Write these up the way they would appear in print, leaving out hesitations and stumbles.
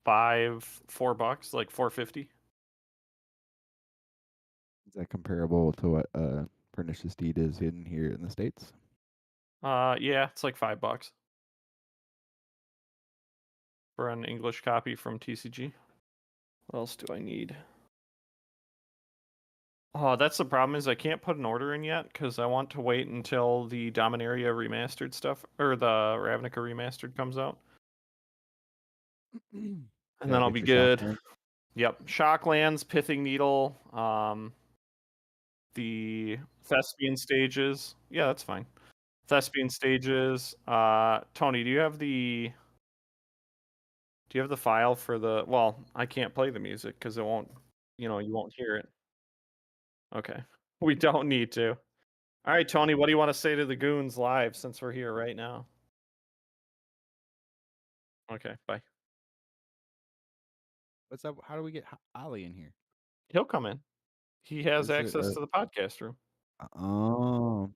$4, like 450. Is that comparable to what Pernicious Deed is in here in the States? Yeah, it's like $5 for an English copy from TCG. What else do I need? Oh, that's the problem is I can't put an order in yet because I want to wait until the Dominaria remastered stuff or the Ravnica remastered comes out, and then I'll be good. Yep, Shocklands, Pithing Needle, the Thespian stages. Yeah, that's fine. Thespian stages. Tony, do you have the file for the? Well, I can't play the music because it won't. You won't hear it. Okay, we don't need to. All right, Tony, what do you want to say to the goons live since we're here right now? Okay, bye. What's up? How do we get Ollie in here? He'll come in. He has Is it? access to the podcast room. Oh,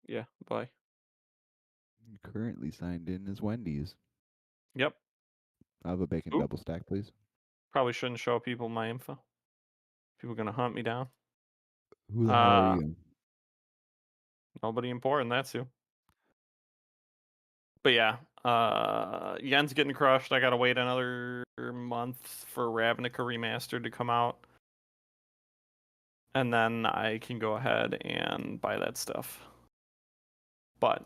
Yeah, bye. currently signed in as Wendy's. Yep. I'll have a bacon Oop. double stack, please. Probably shouldn't show people my info. People gonna hunt me down. Who the hell are you? Nobody important, that's who. But yeah, Yen's getting crushed. I gotta wait another month for Ravnica Remastered to come out. And then I can go ahead and buy that stuff. But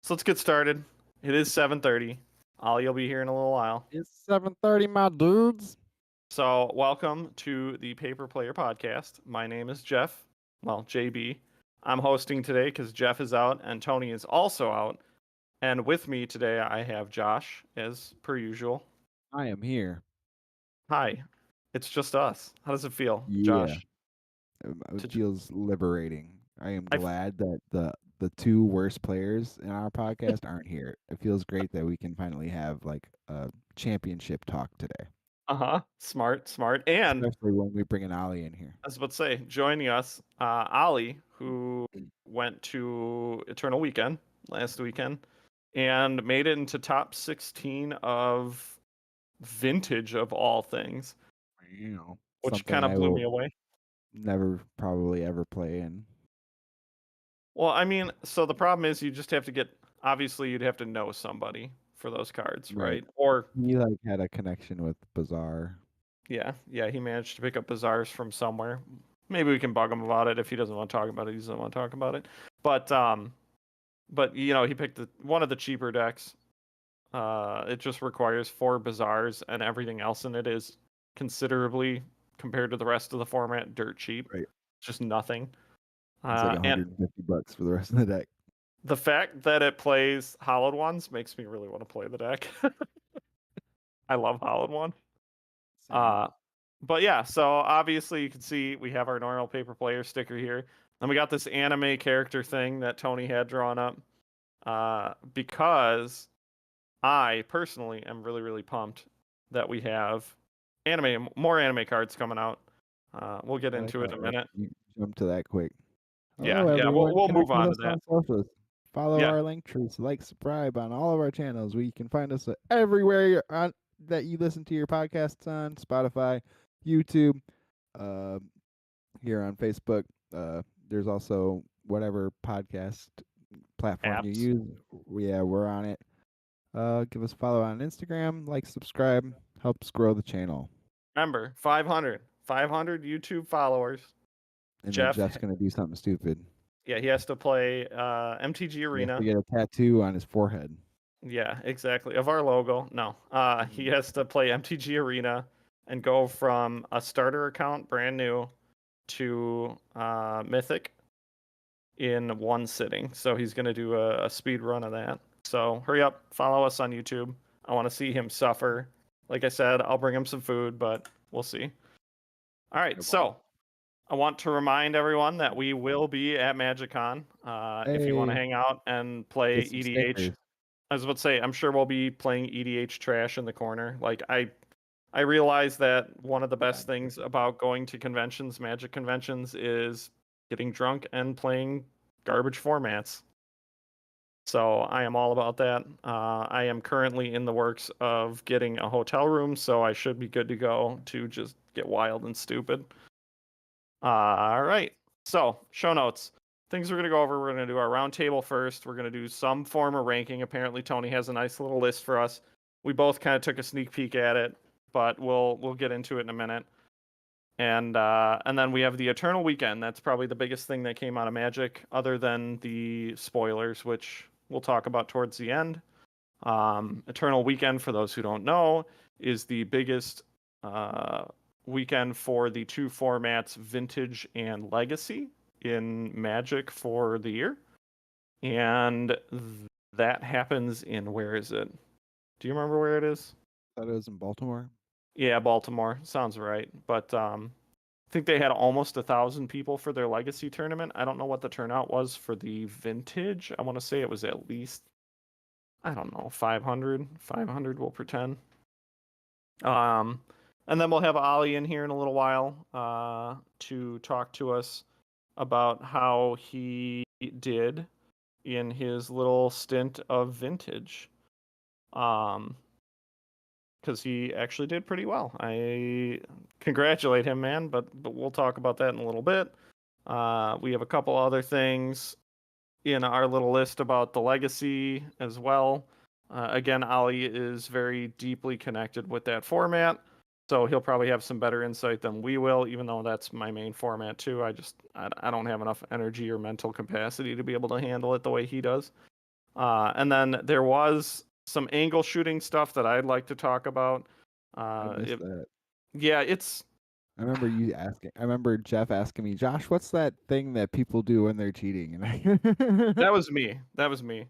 so let's get started. It is 7:30. Ollie will be here in a little while. It's 7:30, my dudes. So welcome to the Paper Player Podcast. My name is Jeff. Well, JB. I'm hosting today because Jeff is out and Tony is also out. And with me today, I have Josh, as per usual. I am here. Hi. It's just us. How does it feel, Yeah. Josh? It feels liberating. I am glad that the two worst players in our podcast aren't here. It feels great that we can finally have like a championship talk today. Smart. And especially when we bring an Ollie in here. I was about to say, joining us, Ollie, who went to Eternal Weekend last weekend and made it into top 16 of Vintage of all things. Which kind of blew me away. Never probably ever play in. Well, I mean, so the problem is you just have to get, obviously you'd have to know somebody for those cards, right? Or he like had a connection with Bazaar. Yeah, he managed to pick up Bazaars from somewhere. Maybe we can bug him about it if he doesn't want to talk about it. He doesn't want to talk about it. But he picked one of the cheaper decks. It just requires 4 Bazaars and everything else in it is considerably compared to the rest of the format dirt cheap. Right. Just nothing. It's like $150 for the rest of the deck. The fact that it plays Hollowed Ones makes me really want to play the deck. I love Hollowed One. But yeah, so obviously you can see we have our normal Paper Player sticker here. Then we got this anime character thing that Tony had drawn up. Because I personally am really, really pumped that we have more anime cards coming out. We'll get into it in a minute. You jump to that quick. Yeah, we'll move on to that. Follow our link trees, like, subscribe on all of our channels. You can find us everywhere that you listen to your podcasts on Spotify, YouTube, here on Facebook. There's also whatever podcast platform you use. Yeah, we're on it. Give us a follow on Instagram, like, subscribe, helps grow the channel. Remember, 500 YouTube followers. And then Jeff's gonna do something stupid. Yeah, he has to play MTG Arena. He has to get a tattoo on his forehead. Yeah, exactly. Of our logo. No. He has to play MTG Arena and go from a starter account, brand new, to Mythic in one sitting. So he's going to do a speed run of that. So hurry up, follow us on YouTube. I want to see him suffer. Like I said, I'll bring him some food, but we'll see. All right, so I want to remind everyone that we will be at MagicCon. If you want to hang out and play EDH. I was about to say, I'm sure we'll be playing EDH trash in the corner. Like, I realize that one of the best things about going to conventions, Magic conventions, is getting drunk and playing garbage formats. So I am all about that. I am currently in the works of getting a hotel room, so I should be good to go to just get wild and stupid. All right. So, show notes. Things we're going to go over. We're going to do our round table first. We're going to do some form of ranking. Apparently, Tony has a nice little list for us. We both kind of took a sneak peek at it, but we'll get into it in a minute. And then we have the Eternal Weekend. That's probably the biggest thing that came out of Magic, other than the spoilers, which we'll talk about towards the end. Eternal Weekend, for those who don't know, is the biggest weekend for the two formats, Vintage and Legacy, in Magic for the year. And that happens in, where is it? Do you remember where it is? I thought it was in Baltimore. Yeah, Baltimore. Sounds right. But I think they had almost 1,000 people for their Legacy tournament. I don't know what the turnout was for the Vintage. I want to say it was at least, I don't know, 500. 500, we'll pretend. And then we'll have Ollie in here in a little while to talk to us about how he did in his little stint of Vintage. Because he actually did pretty well. I congratulate him, man, but we'll talk about that in a little bit. We have a couple other things in our little list about the Legacy as well. Again, Ollie is very deeply connected with that format, so he'll probably have some better insight than we will, even though that's my main format too. I don't have enough energy or mental capacity to be able to handle it the way he does. And then there was some angle shooting stuff that I'd like to talk about. I missed that. Yeah, it's. I remember you asking. I remember Jeff asking me, Josh, what's that thing that people do when they're cheating? And That was me. That was me.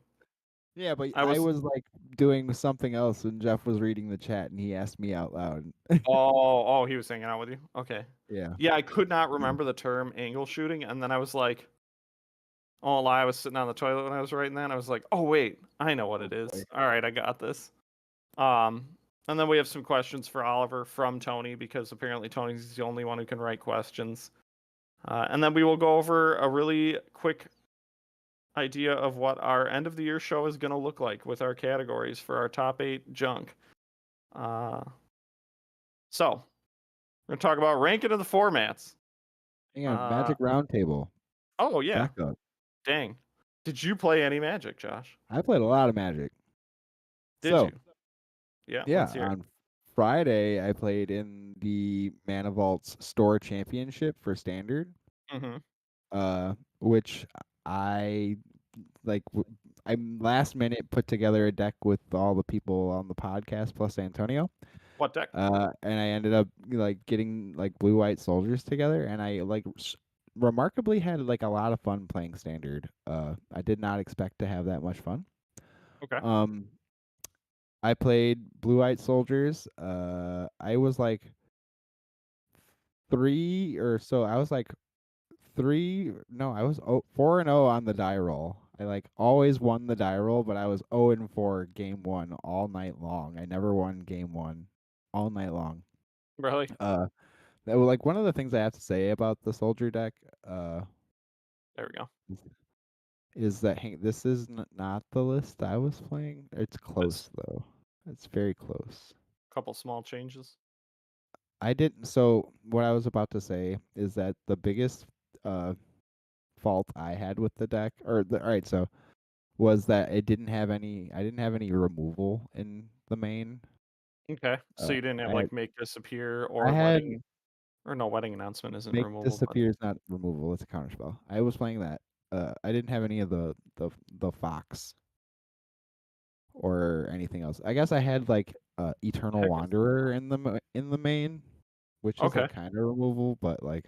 yeah, but I I was. was like doing something else, and Jeff was reading the chat, and he asked me out loud. Oh, he was hanging out with you. Okay. Yeah. Yeah, I could not remember the term angle shooting, and then I was like, oh, I was sitting on the toilet when I was writing that. And I was like, oh wait, I know what Oh, it is. boy. All right, I got this. And then we have some questions for Oliver from Tony, because apparently Tony's the only one who can write questions. And then we will go over a really quick idea of what our end of the year show is going to look like with our categories for our top 8 junk. So we're going to talk about ranking of the formats. Hang on, Magic Roundtable. Oh yeah. Back up. Dang. Did you play any Magic, Josh? I played a lot of Magic. Did you? Yeah. Yeah, Let's hear it. on Friday I played in the Mana Vaults Store Championship for Standard. Which I like. I last minute put together a deck with all the people on the podcast plus Antonio. What deck? And I ended up like getting like blue white soldiers together, and I like remarkably had like a lot of fun playing Standard. I did not expect to have that much fun. Okay. I played blue white soldiers. I was like 3 or so. I was like 4-0 on the die roll. I like always won the die roll, but I was 0-4 game 1 all night long. I never won game 1 all night long. Really? That was like one of the things I have to say about the soldier deck. There we go. Is that this is not the list I was playing. It's close though. It's very close. Couple small changes. I didn't. So what I was about to say is that the biggest fault I had with the deck, all right, so was that I didn't have any removal in the main. Okay. So you didn't have I like had, Make Disappear I or had Wedding, or no, Wedding Announcement isn't Make removal. Disappear is not removal. It's a counterspell. I was playing that. I didn't have any of the Fox or anything else. I guess I had like Eternal Heck is- Wanderer in the main, which is Okay. like kind of removal, but like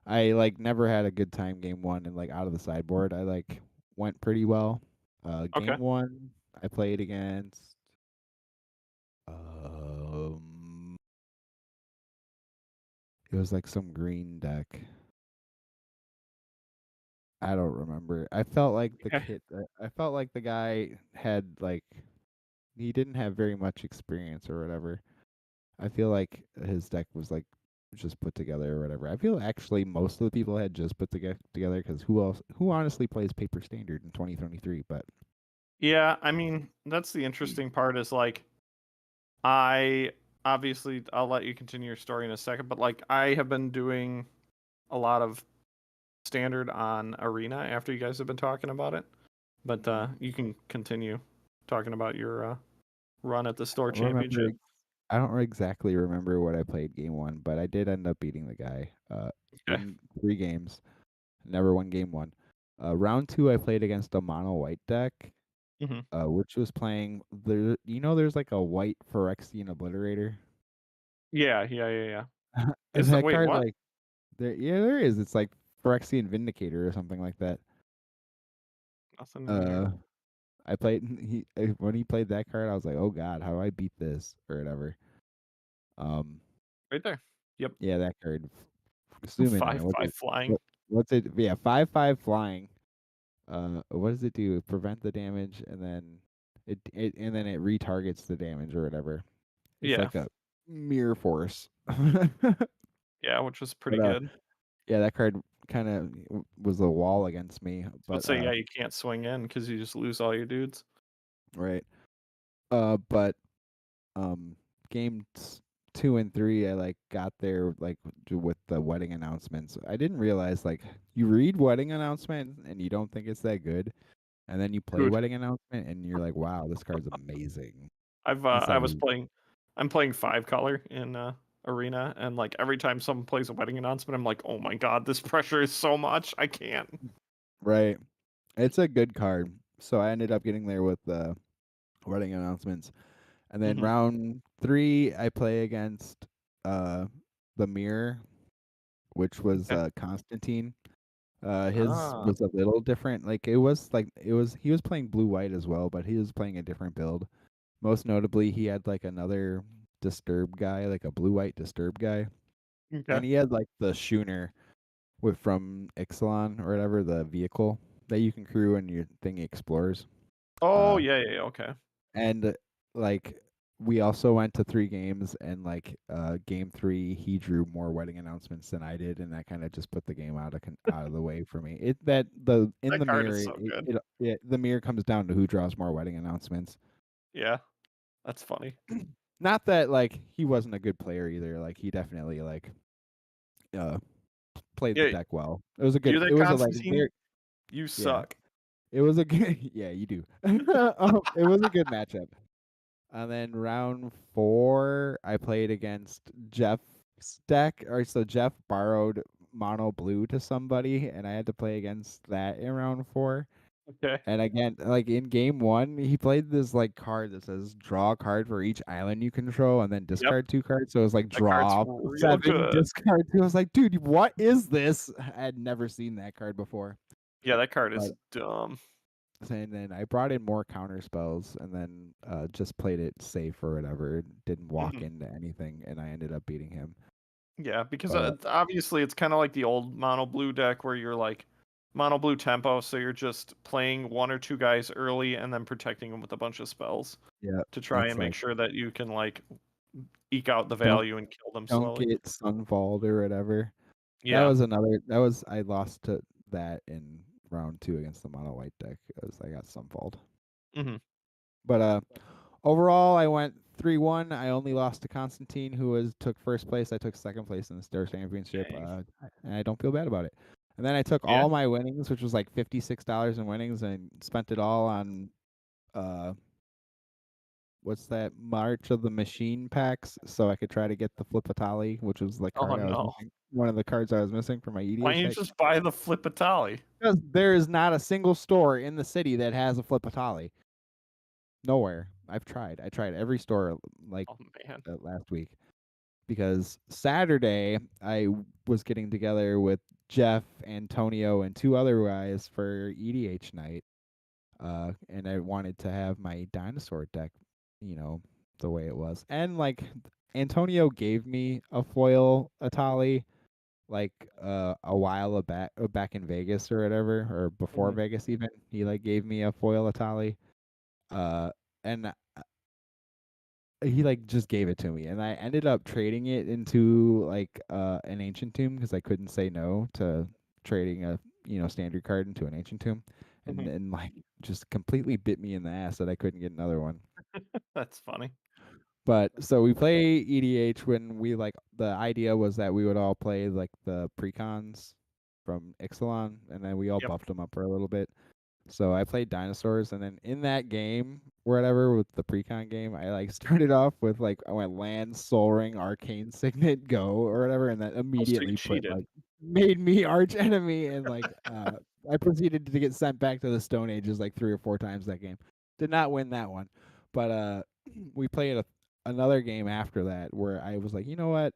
I like never had a good time game 1, and like out of the sideboard I like went pretty well. Okay. Game 1 I played against it was like some green deck. I don't remember. I felt like Okay. I felt like the guy had like he didn't have very much experience or whatever. I feel like his deck was like just put together or whatever. I feel actually most of the people had just put together because who honestly plays Paper Standard in 2023? But Yeah, I mean, that's the interesting part is like I obviously I'll let you continue your story in a second, but like I have been doing a lot of standard on Arena after you guys have been talking about it. But you can continue talking about your run at the store I don't remember. championship. I don't exactly remember what I played game one, but I did end up beating the guy Okay. in 3 games. Never won game one. Round two, I played against a mono white deck, Hmm. which was playing there. There's like a white Phyrexian Obliterator. Yeah. And Is that that wait card, what? like, there is. It's like Phyrexian Vindicator or something like that. Nothing in here. Uh, I played when he played that card, I was like, oh god, how do I beat this or whatever. Um, Right there. Yep. yeah, that card. Zoom in there. 5/5 flying. What, what's it? Yeah, 5/5 flying. What does it do? Prevent the damage, and then it retargets the damage or whatever. It's Yeah. like a mirror force. Yeah, which was pretty But good. yeah, that card kind of was a wall against me. Let's But say yeah, you can't swing in because you just lose all your dudes. right. But games 2 and 3, I like got there like with the wedding announcements. I didn't realize like you read wedding announcement and you don't think it's that good, and then you play Dude, wedding announcement and you're like, wow, this card's amazing. I Instead of was playing. I'm playing 5 color in Arena, and like every time someone plays a wedding announcement, I'm like, oh my god, this pressure is so much. I can't. right, it's a good card. So I ended up getting there with the wedding announcements, and then Hmm. round 3, I play against uh the mirror, which was Okay. Constantine. His Ah. was a little different. Like he was playing blue white as well, but he was playing a different build. Most notably, he had like another disturb guy, like a blue white disturb guy, Okay. and he had like the Schooner with from Ixalan or whatever the vehicle that you can crew and your thing explores. Oh Uh, yeah. Okay. and like we also went to 3 games, and like game 3 he drew more wedding announcements than I did, and that kind of just put the game out of the way for me. It that the in That the card is mirror so good. the mirror comes down to who draws more wedding announcements. Yeah, that's funny. Not that like he wasn't a good player either. Like he definitely like uh played the Yeah, deck well. It was a good. you that It was a like Constantine, very you yeah. suck. It was a good yeah. You do. It was a good matchup. And then round 4, I played against Jeff's deck. Or so Jeff borrowed mono blue to somebody, and I had to play against that in round 4. Okay. And again, like in game 1, he played this like card that says draw a card for each island you control, and then Yep. discard 2 cards. So it was like That card's draw real 7, good. discard 2. I was like, dude, what is this? I had never seen that card before. Yeah, that card But is dumb. and then I brought in more counter spells, and then just played it safe or whatever. Didn't walk Hmm. into anything, and I ended up beating him. Yeah, because But obviously it's kind of like the old mono blue deck where you're like mono blue tempo, so you're just playing 1 or 2 guys early and then protecting them with a bunch of spells yeah, to try it's and make like sure that you can like eke out the don't value and kill them don't slowly. get sunfalled or whatever. Yeah. That was I lost to that in round 2 against the mono white deck. I got sunfalled. Hmm. But overall, I went 3-1. I only lost to Constantine, who took first place. I took second place in the Star Championship, Dang. and I don't feel bad about it. And then I took Yeah. all my winnings, which was like $56 in winnings, and spent it all on uh, what's that March of the Machine packs, so I could try to get the Flipatali, which was the Oh card I was no. missing. One of the cards I was missing for my Why EDH don't you deck. just buy the Flipatali? Because there is not a single store in the city that has a Flipatali. Nowhere. I've tried. I tried every store like Oh man. last week. Because Saturday I was getting together with Jeff, Antonio, and 2 other guys for EDH night. And I wanted to have my dinosaur deck, the way it was. And like Antonio gave me a foil Atali like a while back in Vegas or whatever, or before Hmm. Vegas even. He like gave me a foil Atali. And he like just gave it to me, and I ended up trading it into like an ancient tomb because I couldn't say no to trading a standard card into an ancient tomb, Mhm. and like just completely bit me in the ass that I couldn't get another one. That's funny. But so we play EDH when we like the idea was that we would all play like the precons from Ixalan, and then we all Yep. buffed them up for a little bit. So I played dinosaurs, and then in that game, whatever with the precon game, I like started off with like I went land, soul ring, arcane signet, go or whatever, and that Oh, so you immediately cheated. made me arch enemy, and like I proceeded to get sent back to the Stone Ages like 3 or 4 times that game. Did not win that one, but we played another game after that where I was like, you know what,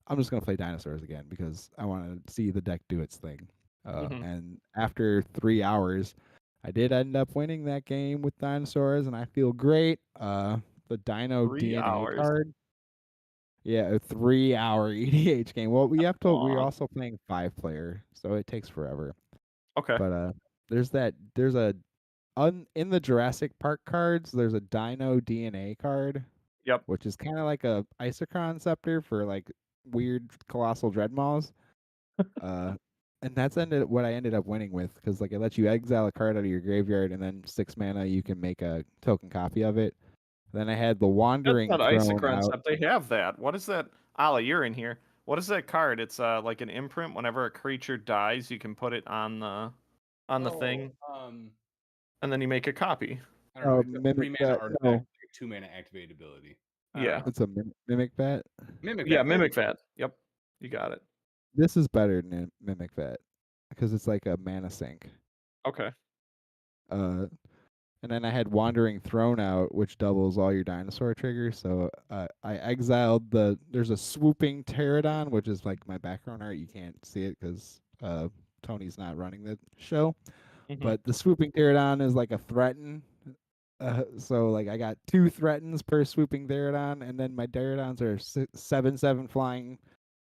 I'm just gonna play dinosaurs again because I want to see the deck do its thing. Mhm. And after 3 hours, I did end up winning that game with dinosaurs, and I feel great. The Dino 3 DNA hours. card, yeah, a 3 hour EDH game. Well, we're Long. also playing 5 player, so it takes forever. Okay. But there's a in the Jurassic Park cards, there's a Dino DNA card, Yep. which is kind of like a Isochron scepter for like weird colossal dreadmaws. Uh, and that's ended what I ended up winning with because like it lets you exile a card out of your graveyard, and then 6 mana you can make a token copy of it. Then I had the That's Wandering not Throne Isochron out. Step. They have that. What is that? Ala, you're in here. What is that card? It's like an imprint. Whenever a creature dies, you can put it on the Oh, thing, and then you make a copy. I don't know. It's a Mimic 3 mana Bat. artifact, No, like a 2 mana activate ability. I don't Yeah. know. it's a Mimic Bat. Mimic Yeah, Bat. There you mimic go. that. Yep. You got it. This is better than Mimic Bat because it's like a mana sink. Okay. Uh, And then I had Wandering Throne out, which doubles all your dinosaur triggers. So I exiled there's a Swooping Pterodon, which is like my background art. You can't see it because Tony's not running the show. Mhm. But the Swooping Pterodon is like a threaten. So like I got 2 threatens per Swooping Pterodon, and then my Pterodons are 7/7 flying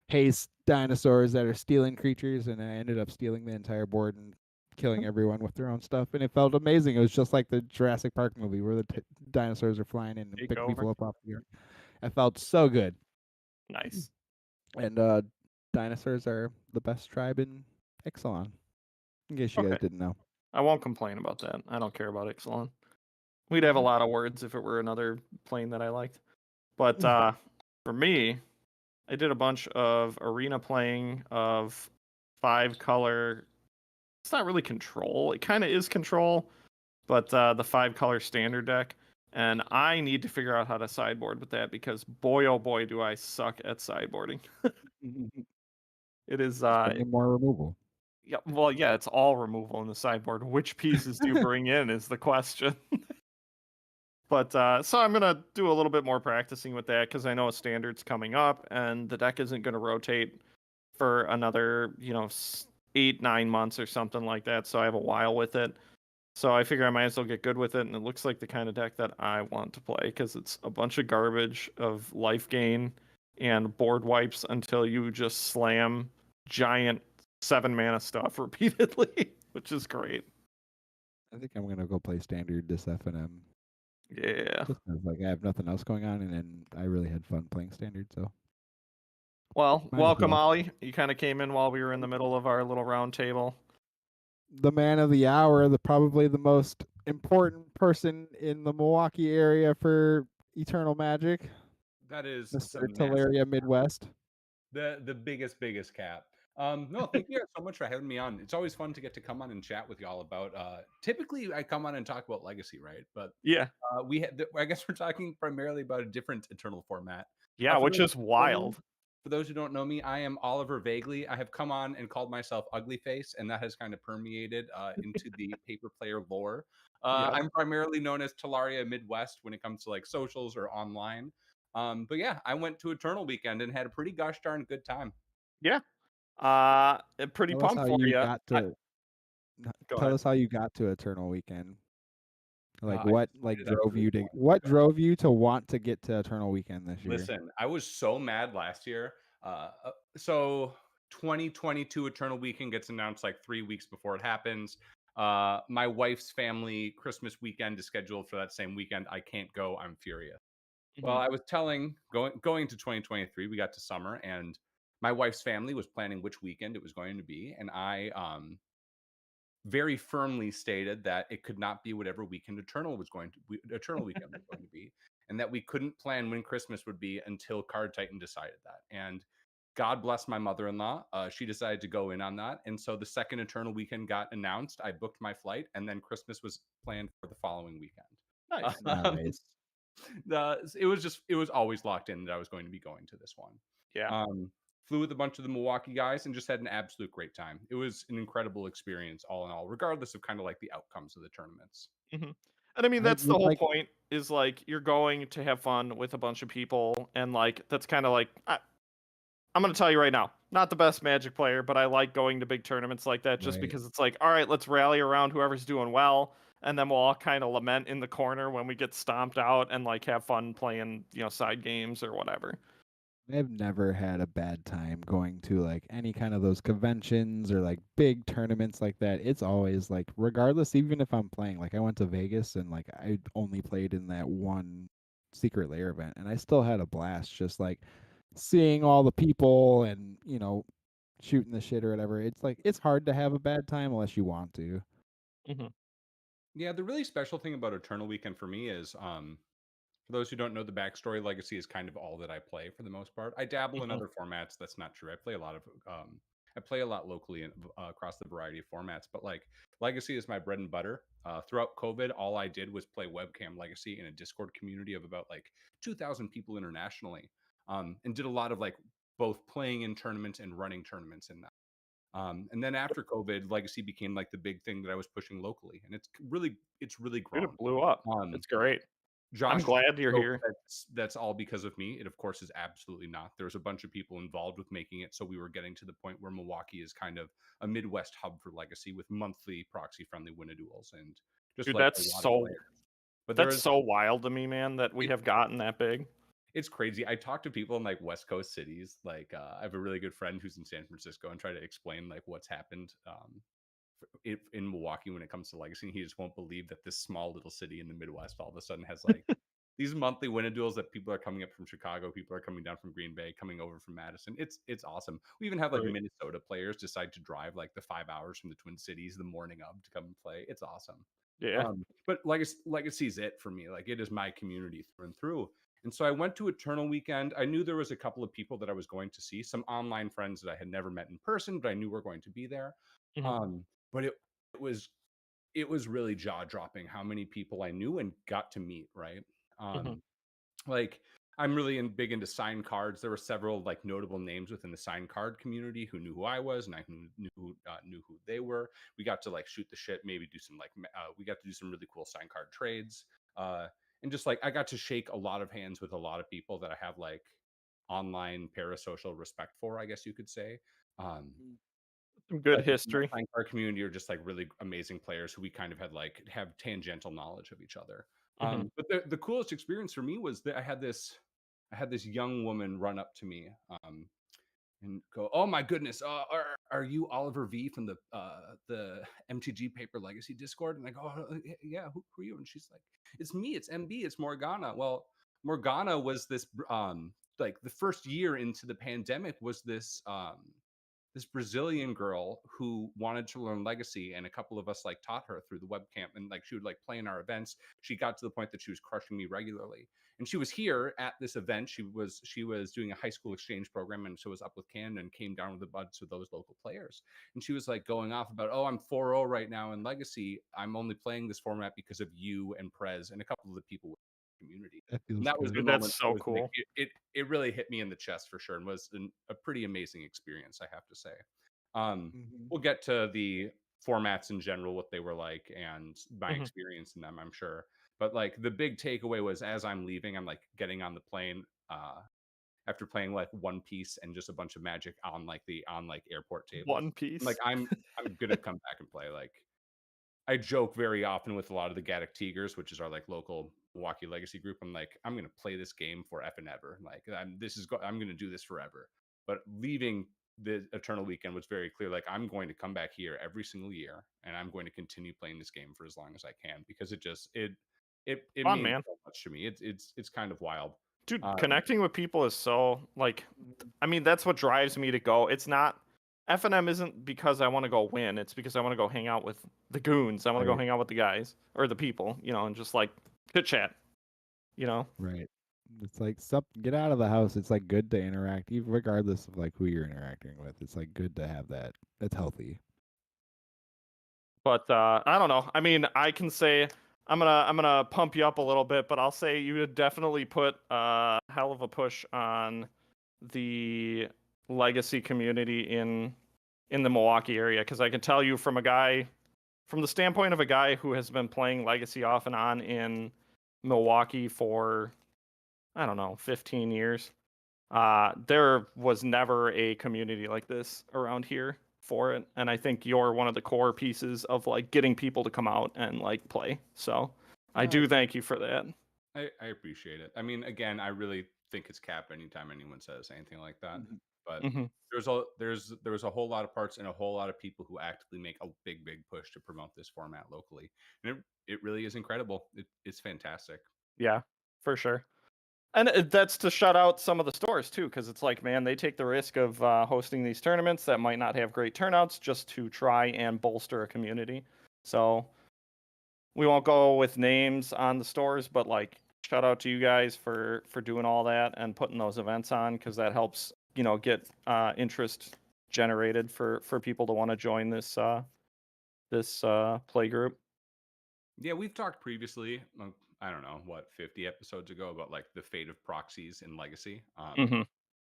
haste dinosaurs that are stealing creatures, and I ended up stealing the entire board and killing everyone with their own stuff, and it felt amazing. It was just like the Jurassic Park movie where the dinosaurs are flying in and Take picking over. people up off the earth. It felt so good. Nice. And dinosaurs are the best tribe in Ixalan, in case you Okay. guys didn't know. I won't complain about that. I don't care about Ixalan. We'd have a lot of words if it were another plane that I liked. But for me, I did a bunch of arena playing of 5-color. It's not really control. It kind of is control, but the 5-color standard deck. And I need to figure out how to sideboard with that because boy, oh boy, do I suck at sideboarding. It is, Just bring in more removal. yeah, well, yeah, it's all removal in the sideboard. Which pieces do you bring in is the question. But so I'm gonna do a little bit more practicing with that because I know a standard's coming up, and the deck isn't gonna rotate for another 8-9 months or something like that. So I have a while with it. So I figure I might as well get good with it, and it looks like the kind of deck that I want to play because it's a bunch of garbage of life gain and board wipes until you just slam giant 7-mana stuff repeatedly, which is great. I think I'm gonna go play standard this FNM. Yeah. Just 'cause, like I have nothing else going on, and then I really had fun playing standard. So Well, might as welcome, well. Ollie. You kind of came in while we were in the middle of our little round table. The man of the hour, probably the most important person in the Milwaukee area for Eternal Magic, That is Mr. some massive Teleria cap. Midwest. The biggest cap. No, thank you guys so much for having me on. It's always fun to get to come on and chat with y'all about. Typically, I come on and talk about Legacy, right? But Yeah. I guess we're talking primarily about a different Eternal format. Yeah, For which those is who don't know me- wild. For those who don't know me, I am Oliver Vaguely. I have come on and called myself Ugly Face, and that has kind of permeated into the paper player lore. Yep. I'm primarily known as Talaria Midwest when it comes to like socials or online. But yeah, I went to Eternal Weekend and had a pretty gosh darn good time. Yeah. Pretty Tell us pumped how for you you. got to. Go Tell ahead. us how you got to Eternal Weekend. Like I what decided I drove really you to wanted what go. drove you to want to get to Eternal Weekend this year? Listen, I was so mad last year. So 2022 Eternal Weekend gets announced like 3 weeks before it happens. My wife's family Christmas weekend is scheduled for that same weekend. I can't go. I'm furious. Well, Mhm. I was going to 2023, we got to summer, and my wife's family was planning which weekend it was going to be, and I very firmly stated that it could not be whatever weekend Eternal weekend was going to be, and that we couldn't plan when Christmas would be until Card Titan decided that. And God bless my mother-in-law. She decided to go in on that, and so the second Eternal weekend got announced. I booked my flight, and then Christmas was planned for the following weekend. Nice. Nice. It was always locked in that I was going to be going to this one. Yeah. Um, Flew with a bunch of the Milwaukee guys and just had an absolute great time. It was an incredible experience, all in all, regardless of kind of like the outcomes of the tournaments. Mhm. And I mean, I that's the would whole like point is like you're going to have fun with a bunch of people, and like that's kind of like I'm gonna tell you right now, not the best Magic player, but I like going to big tournaments like that just right. because it's like, all right, let's rally around whoever's doing well, and then we'll all kind of lament in the corner when we get stomped out and like have fun playing, side games or whatever. I've never had a bad time going to like any kind of those conventions or like big tournaments like that. It's always like, regardless, even if I'm playing, like I went to Vegas and like I only played in that one secret lair event and I still had a blast just like seeing all the people and, shooting the shit or whatever. It's like, it's hard to have a bad time unless you want to. Hmm. Yeah, the really special thing about Eternal Weekend for me is, for those who don't know the backstory, Legacy is kind of all that I play for the most part. I dabble in Hmm. other formats. That's not true. I play a lot locally and across the variety of formats. But like Legacy is my bread and butter. Throughout COVID, all I did was play webcam Legacy in a Discord community of about like 2,000 people internationally, and did a lot of like both playing in tournaments and running tournaments in that. And then after COVID, Legacy became like the big thing that I was pushing locally, and it's really Dude, it grown. blew up. Um, It's great. I'm Josh glad you're joke here. that's all because of me. It of course is absolutely not. There's a bunch of people involved with making it, so we were getting to the point where Milwaukee is kind of a Midwest hub for Legacy with monthly proxy friendly win duels and just Dude, like a lot of players. But there that's is so wild to me, man, that we it, have gotten that big. it's crazy. I talk to people in like West Coast cities. Like I have a really good friend who's in San Francisco and try to explain like what's happened in Milwaukee when it comes to Legacy. And he just won't believe that this small little city in the Midwest all of a sudden has like these monthly win duels that people are coming up from Chicago, people are coming down from Green Bay, coming over from Madison. It's awesome. We even have like Right. Minnesota players decide to drive like the 5 hours from the Twin Cities the morning of to come and play. It's awesome. Yeah. But Legacy's it for me. Like it is my community through and through. And so I went to Eternal Weekend. I knew there was a couple of people that I was going to see, some online friends that I had never met in person, but I knew were going to be there. Mhm. Um, but it was it was really jaw dropping how many people I knew and got to meet. Right. Mhm. Um, like I'm really big into signed cards. There were several like notable names within the signed card community who knew who I was, and I knew who they were. We got to like shoot the shit, maybe do some we got to do some really cool signed card trades, and just like I got to shake a lot of hands with a lot of people that I have like online parasocial respect for, I guess you could say. Um, Some good like within that history. signed card community are just like really amazing players who we kind of had like have tangential knowledge of each other. Mhm. But the coolest experience for me was that I had this young woman run up to me and go, "Oh my goodness, are you Oliver V from the MTG Paper Legacy Discord?" And I go, Yeah, who are you?" And she's like, "It's me, it's MB, it's Morgana." Well, Morgana was this like the first year into the pandemic was this Brazilian girl who wanted to learn Legacy, and a couple of us like taught her through the webcam, and like she would like play in our events. She got to the point that she was crushing me regularly, and she was here at this event. She was doing a high school exchange program, and so was up with Canada and came down with a bunch of those local players. And she was like going off about, "Oh, I'm 4-0 right now in Legacy. I'm only playing this format because of you and Prez and a couple of the people with the community." That And feels that was the good. Dude, that's moment that so was like cool. it really hit me in the chest for sure, and was a pretty amazing experience, I have to say. Um, Hmm. we'll get to the formats in general, what they were like, and my Mhm. experience in them, I'm sure. But like the big takeaway was as I'm leaving, I'm like getting on the plane after playing like One Piece and just a bunch of Magic on like airport tables. One I'm like Piece. I'm gonna come back and play. Like I joke very often with a lot of the Gaddock Tigers, which is our like local Milwaukee Legacy group. I'm like, I'm gonna play this game for F and ever. Like I'm gonna do this forever. But leaving the Eternal Weekend was very clear. Like I'm going to come back here every single year, and I'm going to continue playing this game for as long as I can because it Fun, means man. so much to me. It's kind of wild. Dude, connecting with people is so like, I mean, that's what drives me to go. It's not FNM isn't because I want to go win. It's because I want to go hang out with the goons. I want to go Right. hang out with the guys or the people, and just like chit chat, Right. It's like get out of the house. It's like good to interact, even regardless of like who you're interacting with. It's like good to have that. It's healthy. But I don't know. I mean, I can say I'm gonna pump you up a little bit, but I'll say you would definitely put a hell of a push on the legacy community in the Milwaukee area, because I can tell you from the standpoint of a guy who has been playing legacy off and on in Milwaukee for, I don't know, 15 years. There was never a community like this around here for it, and I think you're one of the core pieces of like getting people to come out and like play. So I do thank you for that. I appreciate it. I mean, again, I really think it's cap anytime anyone says anything like that. But Mm-hmm. there was a whole lot of parts and a whole lot of people who actively make a big push to promote this format locally, and it really is incredible. It's fantastic. Yeah, for sure. And that's to shut out some of the stores too, because it's like, man, they take the risk of hosting these tournaments that might not have great turnouts just to try and bolster a community. So we won't go with names on the stores, but like, shout out to you guys for doing all that and putting those events on, because that helps get interest generated for people to want to join this play group. Yeah, we've talked previously. I don't know what 50 episodes ago about like the fate of proxies in Legacy. Mm-hmm.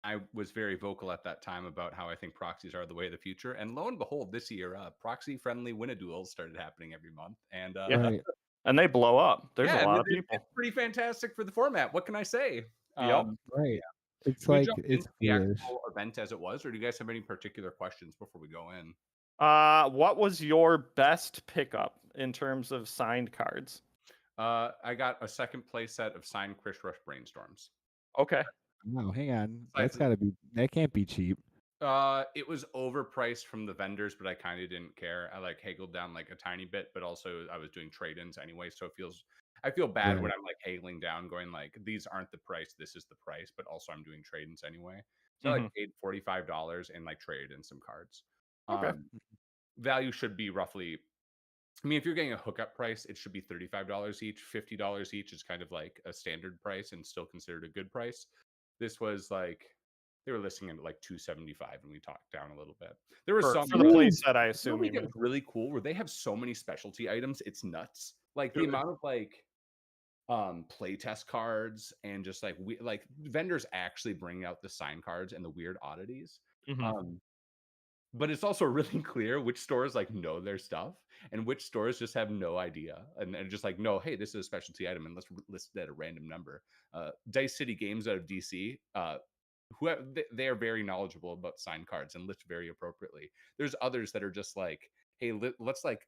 I was very vocal at that time about how I think proxies are the way of the future. And lo and behold, this year, proxy-friendly win-a-duels started happening every month. And Yeah. Right. And they blow up. There's a lot of it's people. pretty fantastic for the format. What can I say? Yep. Right. It's Should we like jump it's into the foolish. actual event as it was, or do you guys have any particular questions before we go in? What was your best pickup in terms of signed cards? I got a second play set of signed Chris Rush Brainstorms. Okay. No, hang on. Besides That can't be cheap. It was overpriced from the vendors, but I kind of didn't care. I like haggled down like a tiny bit, but also I was doing trade-ins anyway, so I feel bad when Right. I'm like haggling down, going like these aren't the price, this is the price, but also I'm doing trade-ins anyway. So I like paid $45 and like traded in some cards. Okay. Value should be roughly. I mean, if you're getting a hookup price, it should be $35 each. $50 each is kind of like a standard price and still considered a good price. This was like they were listing it at like $275, and we talked down a little bit. There was some For the play set, I assume you mean. really cool where they have so many specialty items. It's nuts. Like the amount of like playtest cards and just like vendors actually bring out the sign cards and the weird oddities. But it's also really clear which stores like know their stuff and which stores just have no idea and just like, no, hey, this is a specialty item and let's list it at a random number. Dice City Games out of DC, they are very knowledgeable about signed cards and list very appropriately. There's others that are just like, hey, let's like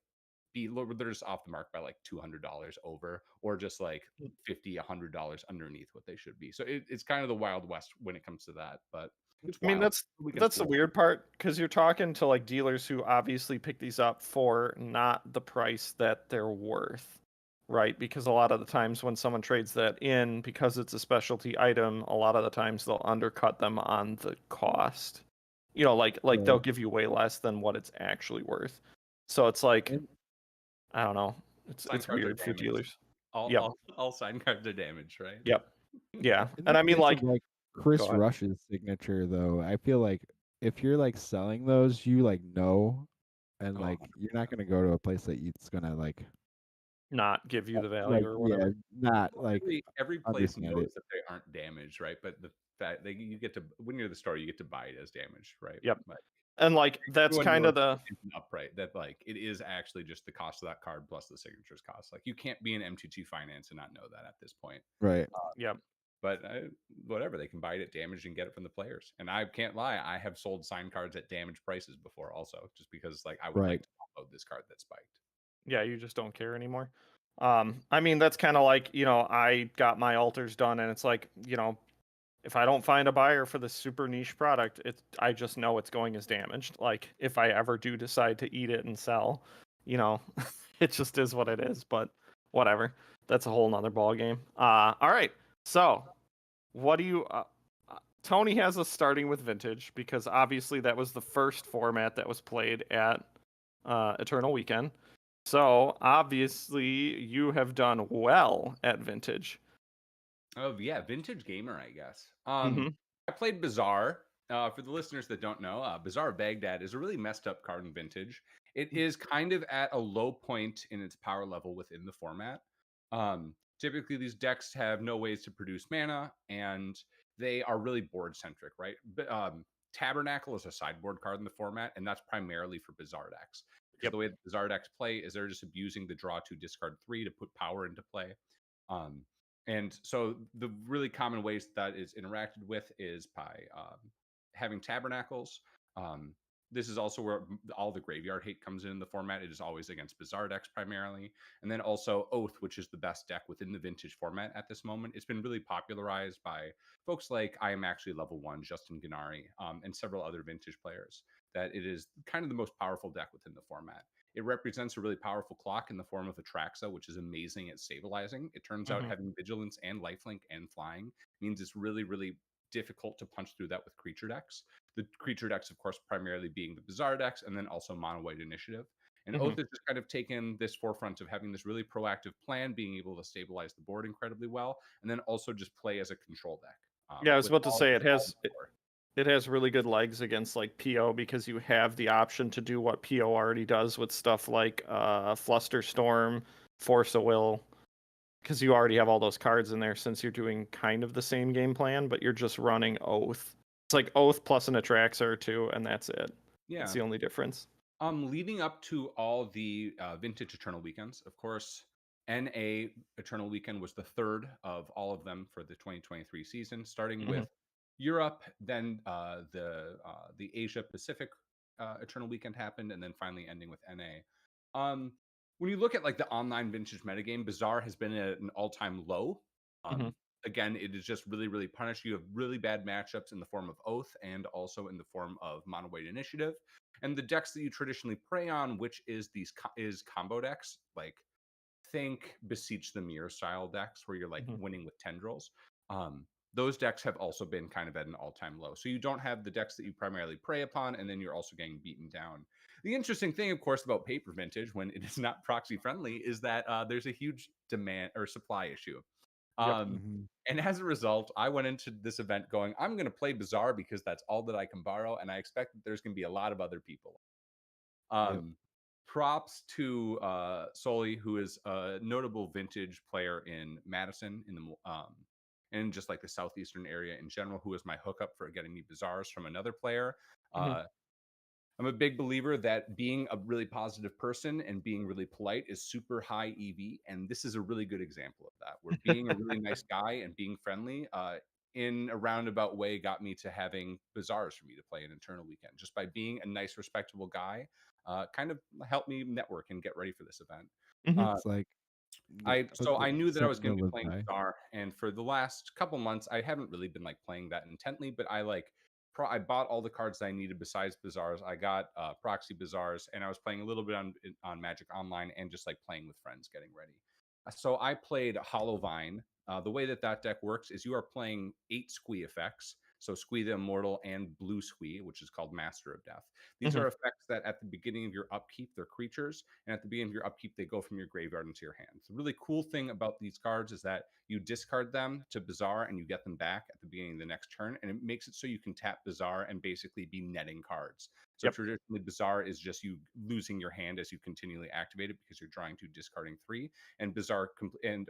they're just off the mark by like $200 over, or just like $50, $100 underneath what they should be. So it's kind of the Wild West when it comes to that, but it's I mean, wild. that's the weird part, because you're talking to like dealers who obviously pick these up for not the price that they're worth, right? Because a lot of the times when someone trades that in, because it's a specialty item, a lot of the times they'll undercut them on the cost. Like they'll give you way less than what it's actually worth. So it's like, I don't know. It's weird for dealers. All sign cards are damaged, right? Yep. Yeah. In And the I mean, case like, of, Chris go ahead. Rush's signature, though, I feel like if you're like selling those, you like know, and like you're not gonna go to a place that it's gonna like not give you the value like or whatever. not like every place understand knows it. that they aren't damaged, right? But the fact that you get to, when you're the store, you get to buy it as damaged, right? Yep. Like, And like that's everyone kind of knows the it's an upright that like it is actually just the cost of that card plus the signatures cost. Like you can't be an MTG Finance and not know that at this point. Right. Yep. But whatever, they can buy it at damaged and get it from the players. And I can't lie, I have sold signed cards at damaged prices before, also, just because like I would like to upload this card that's spiked. Yeah, you just don't care anymore. I mean, that's kind of like, I got my altars done, and it's like, if I don't find a buyer for this super niche product, I just know it's going as damaged. Like if I ever do decide to eat it and sell, it just is what it is. But whatever. that's a whole nother ball game. All right. So, what do you? Tony has us starting with Vintage because obviously that was the first format that was played at Eternal Weekend. So obviously you have done well at Vintage. Oh yeah, vintage gamer, I guess. Mm-hmm. I played Bazaar. For the listeners that don't know, Bazaar of Baghdad is a really messed up card in Vintage. It is kind of at a low point in its power level within the format. Typically, these decks have no ways to produce mana, and they are really board centric, right? Tabernacle is a sideboard card in the format, and that's primarily for Bazaar decks. Because Yep. the way that Bazaar decks play is they're just abusing the draw 2, discard 3 to put power into play. Um, and so the really common ways that is interacted with is by having tabernacles. This is also where all the graveyard hate comes in the format. It is always against Bazaar decks primarily. And then also Oath, which is the best deck within the vintage format at this moment. It's been really popularized by folks like I Am Actually Level 1, Justin Gennari, and several other vintage players, that it is kind of the most powerful deck within the format. It represents a really powerful clock in the form of Atraxa, which is amazing at stabilizing. It turns out having vigilance and lifelink and flying means it's really, really difficult to punch through that with creature decks. The creature decks, of course, primarily being the Bazaar decks, and then also Mono White Initiative. And Oath has just kind of taken this forefront of having this really proactive plan, being able to stabilize the board incredibly well, and then also just play as a control deck. Yeah, I was about to say it has really good legs against like PO because you have the option to do what PO already does with stuff like Flusterstorm, Force of Will, because you already have all those cards in there since you're doing kind of the same game plan, but you're just running Oath. It's like Oath plus an Atraxa or two, and that's it. Yeah. That's the only difference. Leading up to all the vintage Eternal Weekends, of course, NA Eternal Weekend was the third of all of them for the 2023 season, starting with Europe, then the Asia Pacific Eternal Weekend happened, and then finally ending with NA. When you look at like the online vintage metagame, Bazaar has been at an all-time low. Again, it is just really, really punished. You have really bad matchups in the form of Oath and also in the form of Mono White Initiative. And the decks that you traditionally prey on, which is combo decks, like think Beseech the Mirror style decks where you're like winning with tendrils. Those decks have also been kind of at an all-time low. So you don't have the decks that you primarily prey upon, and then you're also getting beaten down. The interesting thing, of course, about paper vintage when it is not proxy friendly is that there's a huge demand or supply issue. And as a result, I went into this event going, I'm going to play Bazaar because that's all that I can borrow, and I expect that there's going to be a lot of other people. Props to Soli, who is a notable vintage player in Madison in the and just like the southeastern area in general, who was my hookup for getting me Bazaars from another player. I'm a big believer that being a really positive person and being really polite is super high EV, and this is a really good example of that. Where being a really nice guy and being friendly in a roundabout way got me to having Bazaars for me to play an Eternal Weekend. Just by being a nice, respectable guy, kind of helped me network and get ready for this event. It's like I knew that I was going to be playing by. Bazaar, and for the last couple months, I haven't really been like playing that intently, but I bought all the cards that I needed besides Bazaars. I got proxy Bazaars, and I was playing a little bit on Magic Online and just like playing with friends, getting ready. So I played Hollowvine. The way that deck works is you are playing 8 Squee effects. So Squee the Immortal and Blue Squee, which is called Master of Death. These are effects that at the beginning of your upkeep, they're creatures, and at the beginning of your upkeep, they go from your graveyard into your hand. The really cool thing about these cards is that you discard them to Bazaar and you get them back at the beginning of the next turn, and it makes it so you can tap Bazaar and basically be netting cards. So traditionally, Bazaar is just you losing your hand as you continually activate it because you're drawing 2, discarding 3, and Bazaar and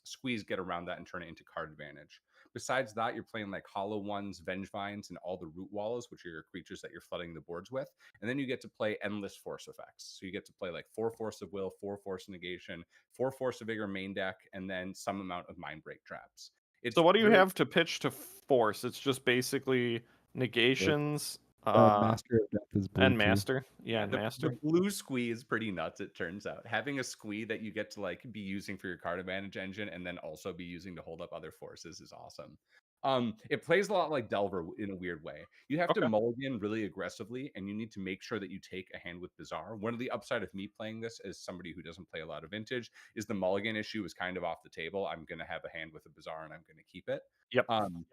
Squeeze get around that and turn it into card advantage. Besides that, you're playing like Hollow Ones, Vengevines, and all the Root Wallows, which are your creatures that you're flooding the boards with. And then you get to play endless force effects. So you get to play like 4 Force of Will, 4 Force of Negation, 4 Force of Vigor main deck, and then some amount of Mind Break traps. So what do you have to pitch to force? It's just basically negations. Master of Death is blue and too. Master. Yeah, and Master. The blue Squee is pretty nuts, it turns out. Having a Squee that you get to like be using for your card advantage engine and then also be using to hold up other forces is awesome. It plays a lot like Delver in a weird way. You have to Okay. mulligan really aggressively, and you need to make sure that you take a hand with Bazaar. One of the upside of me playing this as somebody who doesn't play a lot of Vintage is the mulligan issue is kind of off the table. I'm going to have a hand with a Bazaar, and I'm going to keep it. Yep.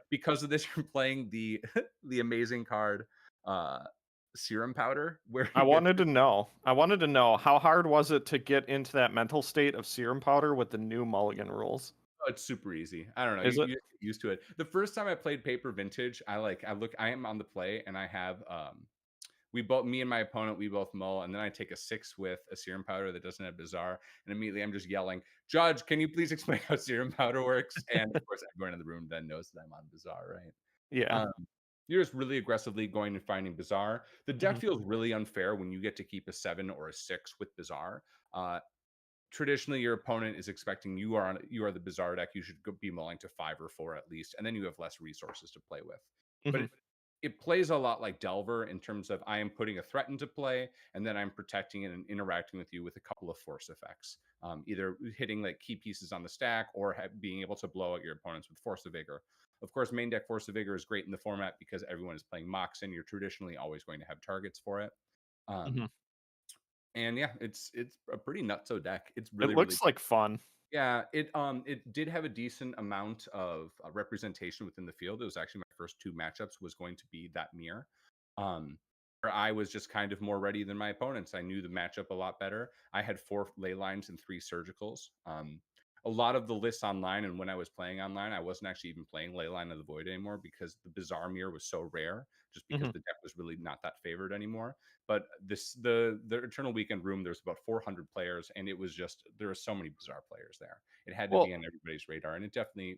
Because of this, you're playing the the amazing card, Serum Powder, where I you get wanted to know how hard was it to get into that mental state of serum powder with the new mulligan rules? Oh, it's super easy. I don't know. Is it? You get used to it. The first time I played Paper Vintage, I am on the play and I have we both me and my opponent, we both mull, and then I take a 6 with a serum powder that doesn't have Bazaar, and immediately I'm just yelling, Judge, can you please explain how serum powder works? And of course everyone in the room then knows that I'm on Bazaar, right? Yeah. You're just really aggressively going and finding Bazaar. The deck Mhm. feels really unfair when you get to keep a 7 or a 6 with Bazaar. Traditionally your opponent is expecting you are the Bazaar deck, you should be mulling to 5 or 4 at least, and then you have less resources to play with. But Mhm. it plays a lot like Delver in terms of I am putting a threat into play, and then I'm protecting it and interacting with you with a couple of force effects, either hitting like key pieces on the stack or being able to blow out your opponents with Force of Vigor. Of course, main deck Force of Vigor is great in the format because everyone is playing Moxen. You're traditionally always going to have targets for it. Um, Mhm. and yeah, it's a pretty nutso deck. It's It really really looks like fun. yeah, it did have a decent amount of representation within the field. It was actually my first 2 matchups was going to be that mirror. Where I was just kind of more ready than my opponents. I knew the matchup a lot better. I had 4 ley lines and 3 surgicals. A lot of the lists online and when I was playing online, I wasn't actually even playing Leyline of the Void anymore because the Bizarre Mirror was so rare, just because Mhm. the deck was really not that favored anymore. But the Eternal Weekend room, there's about 400 players, and it was just there were so many Bizarre players there. It had to Well, be on everybody's radar, and it definitely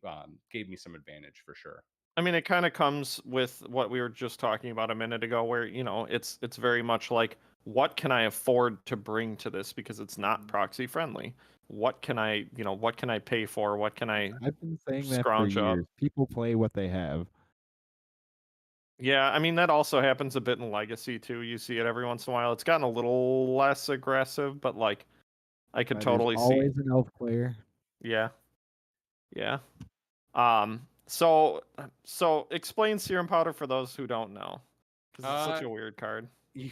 gave me some advantage for sure. I mean, it kind of comes with what we were just talking about a minute ago, where it's very much like, what can I afford to bring to this because it's not proxy friendly? What can I pay for? What can I I've been saying that for scrounge up? years. People play what they have. Yeah, I mean that also happens a bit in Legacy too. You see it every once in a while. It's gotten a little less aggressive, but like I could There's totally see. always an elf player. Yeah, yeah. So explain serum powder for those who don't know, because it's such Uh, a weird card. you,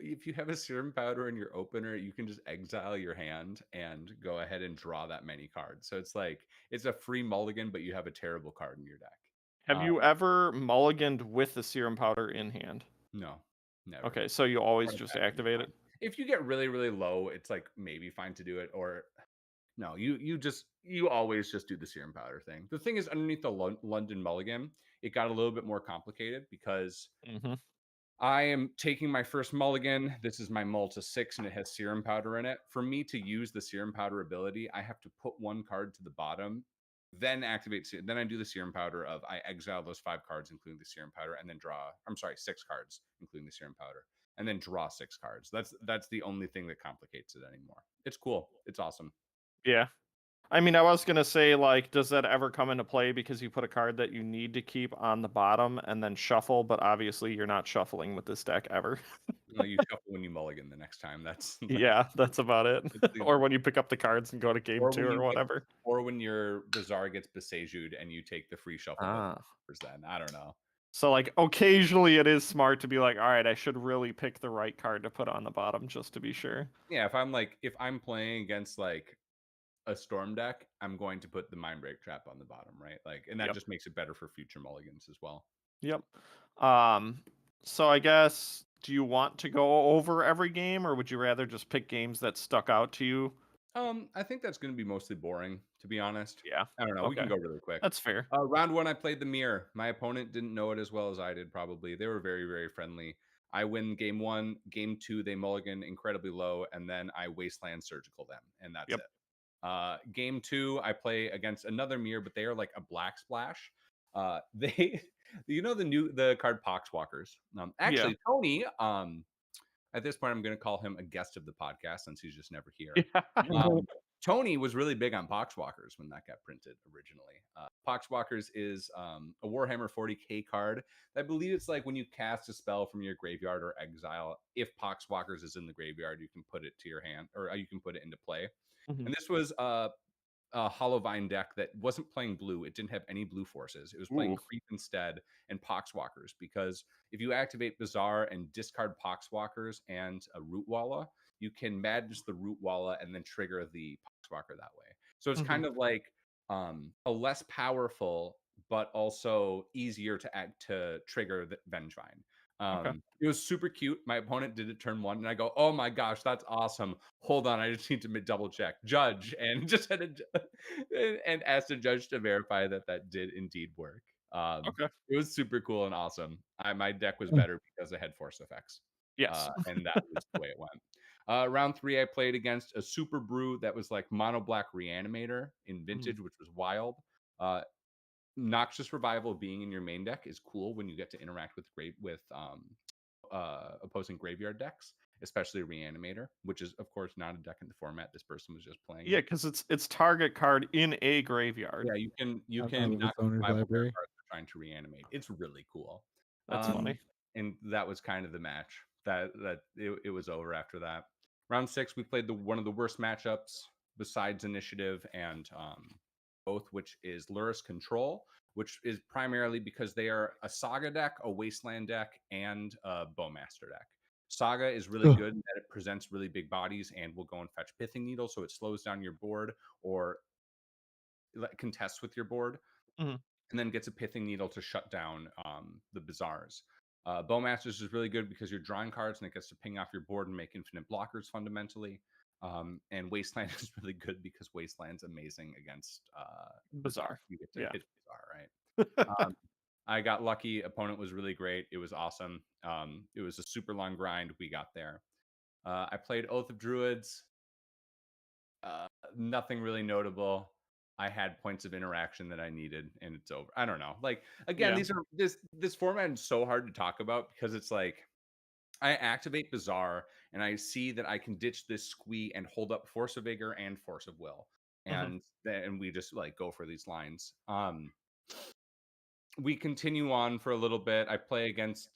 if you have a serum powder in your opener, you can just exile your hand and go ahead and draw that many cards. So it's like it's a free mulligan, but you have a terrible card in your deck. Have you ever mulliganed with the serum powder in hand? No, never. Okay, so you always Run it just back and activate fine. it. If you get really, really low, it's like maybe fine to do it. Or no, you always just do the serum powder thing. The thing is, underneath the London Mulligan, it got a little bit more complicated because Mm-hmm. I am taking my first mulligan. This is my mull to 6, and it has serum powder in it. For me to use the serum powder ability, I have to put 1 card to the bottom, then activate. Then I do the serum powder of I exile those 5 cards, including the serum powder, and then draw. I'm sorry, 6 cards, including the serum powder, and then draw 6 cards. That's the only thing that complicates it anymore. It's cool. It's awesome. Yeah. I mean, I was gonna say, like, does that ever come into play because you put a card that you need to keep on the bottom and then shuffle, but obviously you're not shuffling with this deck ever. You shuffle when you mulligan the next time. That's Yeah, that's about it. that's the Or when you pick up the cards and go to game or 2 when or you get whatever. or when your Bazaar gets Beseju'd and you take the free shuffle button Ah. then. I don't know. So like occasionally it is smart to be like, all right, I should really pick the right card to put on the bottom just to be sure. Yeah, if I'm playing against like a storm deck, I'm going to put the Mindbreak Trap on the bottom, right? Like, and that Yep. just makes it better for future mulligans as well. Yep. So I guess, do you want to go over every game, or would you rather just pick games that stuck out to you? I think that's going to be mostly boring, to be honest. Yeah. I don't know. We can Okay. go really quick. That's fair. Round 1, I played the mirror. My opponent didn't know it as well as I did. Probably they were very, very friendly. I win game 1. Game 2, they mulligan incredibly low, and then I wasteland surgical them, and that's Yep. it. Game 2, I play against another mirror, but they are like a black splash. They, the card Poxwalkers. Yeah. Actually, Tony. At this point, I'm going to call him a guest of the podcast since he's just never here. Yeah. Tony was really big on Poxwalkers when that got printed originally. Poxwalkers is a Warhammer 40k card. I believe it's like when you cast a spell from your graveyard or exile, if Poxwalkers is in the graveyard, you can put it to your hand or you can put it into play. Mhm. And this was Hollowvine deck that wasn't playing blue. It didn't have any blue forces. It was playing Ooh. creep instead and Poxwalkers, because if you activate Bazaar and discard Poxwalkers and a Rootwalla, you can Madness the Rootwalla and then trigger the Poxwalker that way. So it's kind of like a less powerful but also easier to trigger the Vengevine. Okay. It was super cute. My opponent did it turn 1, and I go, "Oh my gosh, that's awesome! Hold on, I just need to double check, judge," and just had and asked the judge to verify that that did indeed work. Okay. It was super cool and awesome. My deck was Mm. better because it had force effects, Yes. and that was the way it went. Round 3, I played against a Super Brew that was like mono black Reanimator in Vintage, which was wild. Noxious Revival being in your main deck is cool when you get to interact with opposing graveyard decks, especially Reanimator, which is of course not a deck in the format this person was just playing. Yeah, because it's target card in a graveyard. Yeah, you Out can of its knock owner's survival library. cards are trying to reanimate. It's really cool. That's funny. And that was kind of the match. It was over after that. Round 6, we played one of the worst matchups besides Initiative and both, which is Lurrus Control, which is primarily because they are a Saga deck, a Wasteland deck, and a Bowmaster deck. Saga is really Ugh. good in that it presents really big bodies and will go and fetch Pithing Needle, so it slows down your board or contests with your board, Mhm. and then gets a Pithing Needle to shut down the Bazaars. Bowmasters is really good because you're drawing cards and it gets to ping off your board and make infinite blockers fundamentally. And Wasteland is really good because Wasteland's amazing against Bizarre. You get to Yeah. hit Bazaar, right? I got lucky. Opponent was really great. It was awesome. It was a super long grind. We got there. I played Oath of Druids. Nothing really notable. I had points of interaction that I needed, and it's over. I don't know. Like again, Yeah. this format is so hard to talk about because it's like I activate Bazaar and I see that I can ditch this Squee and hold up Force of Vigor and Force of Will, and then we just like go for these lines. We continue on for a little bit. I play against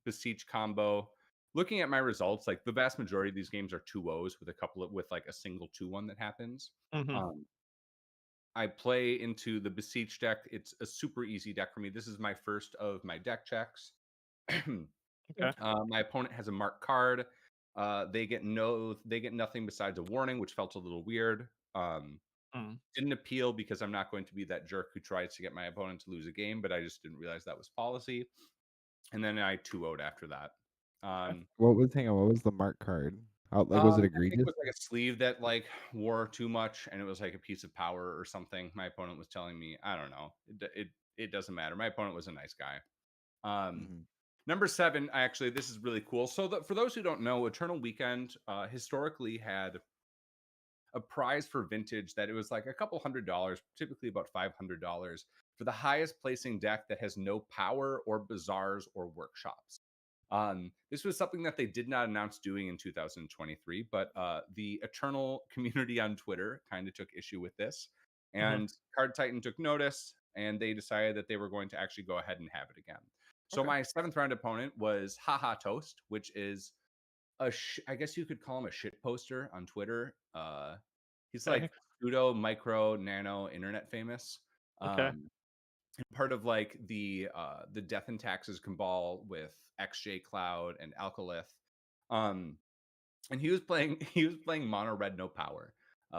Beseech combo. Looking at my results, like the vast majority of these games are 2-0s with like a single 2-1 that happens. Um, I play into the Beseech deck. It's a super easy deck for me. This is my first of my deck checks. Okay. My opponent has a marked card. They get nothing besides a warning, which felt a little weird. Didn't appeal because I'm not going to be that jerk who tries to get my opponent to lose a game, but I just didn't realize that was policy. And then I 2-0'd after that. What was the mark card? Was it I think egregious? it was like a sleeve that like wore too much, and it was like a piece of power or something. My opponent was telling me, I don't know. It doesn't matter. My opponent was a nice guy. Mhm. Number 7, actually, this is really cool. So for those who don't know, Eternal Weekend historically had a prize for Vintage that it was like a couple $100, typically about $500, for the highest placing deck that has no power or bazaars or workshops. This was something that they did not announce doing in 2023, but the Eternal community on Twitter kind of took issue with this, and Card Titan took notice, and they decided that they were going to actually go ahead and have it again. So my 7th round opponent was Haha Toast, which is I guess you could call him a shit poster on Twitter. He's like pseudo, micro, nano, internet famous. Okay. Part of like the Death and Taxes cabal with XJ Cloud and Alkalith. And he was playing mono red no power,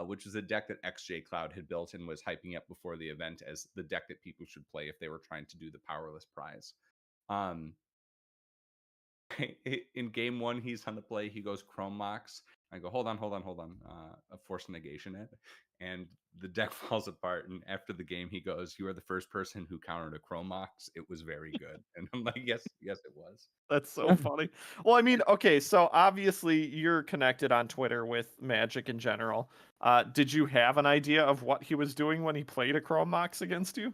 which is a deck that XJ Cloud had built and was hyping up before the event as the deck that people should play if they were trying to do the powerless prize. In game 1, he's on the play. He goes Chrome Mox. I go, hold on. A force negation it, and the deck falls apart. And after the game, he goes, "You are the first person who countered a Chrome Mox. It was very good." And I'm like, yes, it was. That's so funny. Well, I mean, okay, so obviously you're connected on Twitter with Magic in general. Did you have an idea of what he was doing when he played a Chrome Mox against you?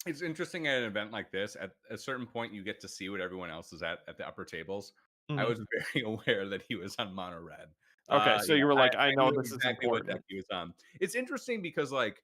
It's interesting at an event like this. At a certain point, you get to see what everyone else is at the upper tables. I was very aware that he was on mono red. Okay, so you were like, I know knew this is exactly what deck important. he was on. It's interesting because like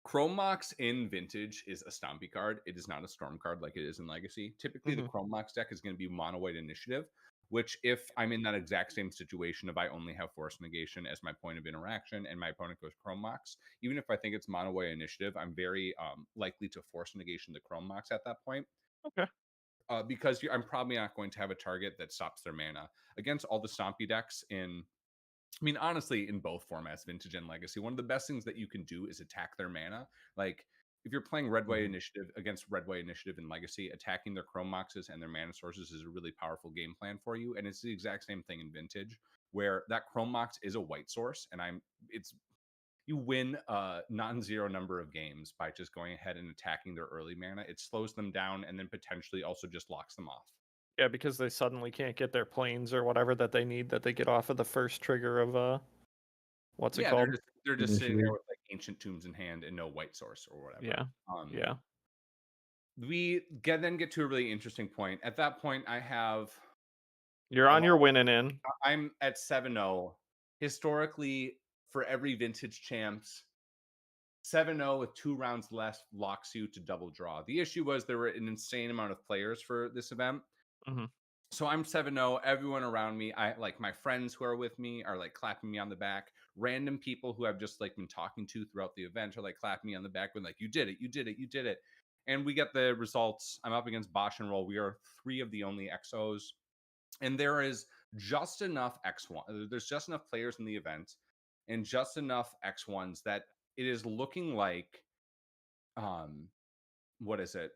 Chrome Mox in Vintage is a Stompy card. It is not a Storm card like it is in Legacy. Typically, the Chrome Mox deck is going to be mono white initiative. which if I'm in that exact same situation, if I only have Force Negation as my point of interaction and my opponent goes Chrome Mox, even if I think it's Mono Way Initiative, I'm very likely to Force Negation the Chrome Mox at that point. Okay. Because I'm probably not going to have a target that stops their mana. Against all the Stompy decks honestly, in both formats, Vintage and Legacy, one of the best things that you can do is attack their mana. Like, if you're playing Red White Initiative against Red White Initiative in Legacy, attacking their Chrome Moxes and their mana sources is a really powerful game plan for you. And it's the exact same thing in Vintage, where that Chrome Mox is a white source, and you win a non-zero number of games by just going ahead and attacking their early mana. It slows them down and then potentially also just locks them off. Yeah, because they suddenly can't get their planes or whatever that they need that they get off of the first trigger of what's it called? They're just sitting there with like Ancient Tombs in hand and no white source or whatever. Yeah. Yeah. We then get to a really interesting point. At that point, You're on your winning in. I'm at 7-0. Historically, for every Vintage Champs, 7-0 with 2 rounds left locks you to double draw. The issue was there were an insane amount of players for this event. So I'm 7-0. Everyone around me, I like my friends who are with me are like clapping me on the back. Random people who I've just like been talking to throughout the event are like clapping me on the back when like, you did it, you did it, you did it. And we get the results. I'm up against Bosch and Roll. We are 3 of the only XOs. And there is just enough X1. There's just enough players in the event and just enough X1s that it is looking like what is it?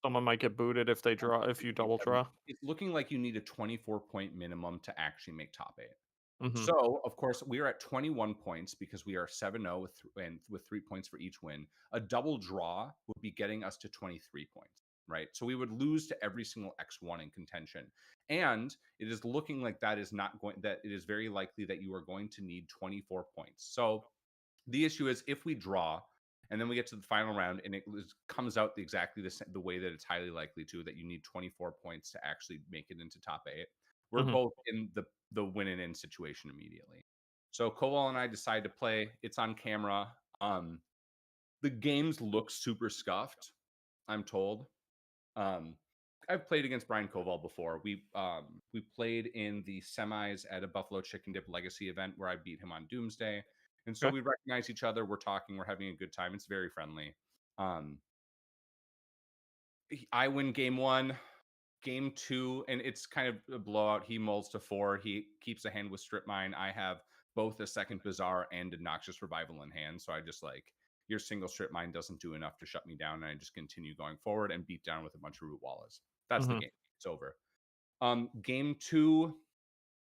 Someone might get booted if you double draw. It's looking like you need a 24-point minimum to actually make top 8. So, of course, we are at 21 points because we are 7-0 with 3 points for each win. A double draw would be getting us to 23 points, right? So we would lose to every single X1 in contention. And it is looking like that it is very likely that you are going to need 24 points. So the issue is if we draw and then we get to the final round and it comes out exactly the way that it's highly likely to, that you need 24 points to actually make it into top 8. We're both in the winning in situation immediately. So Koval and I decide to play. It's on camera. The games look super scuffed, I'm told. I've played against Brian Koval before. We played in the semis at a Buffalo Chicken Dip Legacy event where I beat him on Doomsday. And so we recognize each other. We're talking. We're having a good time. It's very friendly. I win game 1. Game 2, and it's kind of a blowout. He molds to 4. He keeps a hand with Strip Mine. I have both a second Bazaar and a Noxious Revival in hand. So I just like, your single Strip Mine doesn't do enough to shut me down. And I just continue going forward and beat down with a bunch of Root Wallas. That's the game. It's over. Game 2,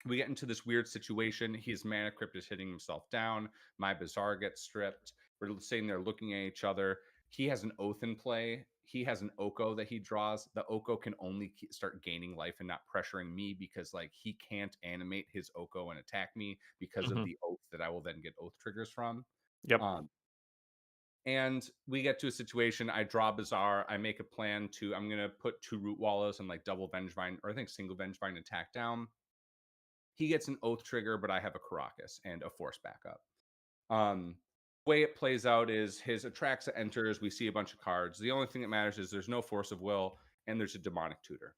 we get into this weird situation. His Mana Crypt is hitting himself down. My Bazaar gets stripped. We're sitting there looking at each other. He has an Oath in play. He has an Oko that he draws. The Oko can only start gaining life and not pressuring me because like he can't animate his Oko and attack me because of the Oath that I will then get Oath triggers from. Yep. And we get to a situation. I draw Bazaar. I make a plan I'm going to put 2 Root Wallows and like double Vengevine, or I think single Vengevine attack down. He gets an Oath trigger, but I have a Karakas and a Force backup. Way it plays out is his Atraxa enters. We see a bunch of cards. The only thing that matters is there's no Force of Will, and there's a Demonic Tutor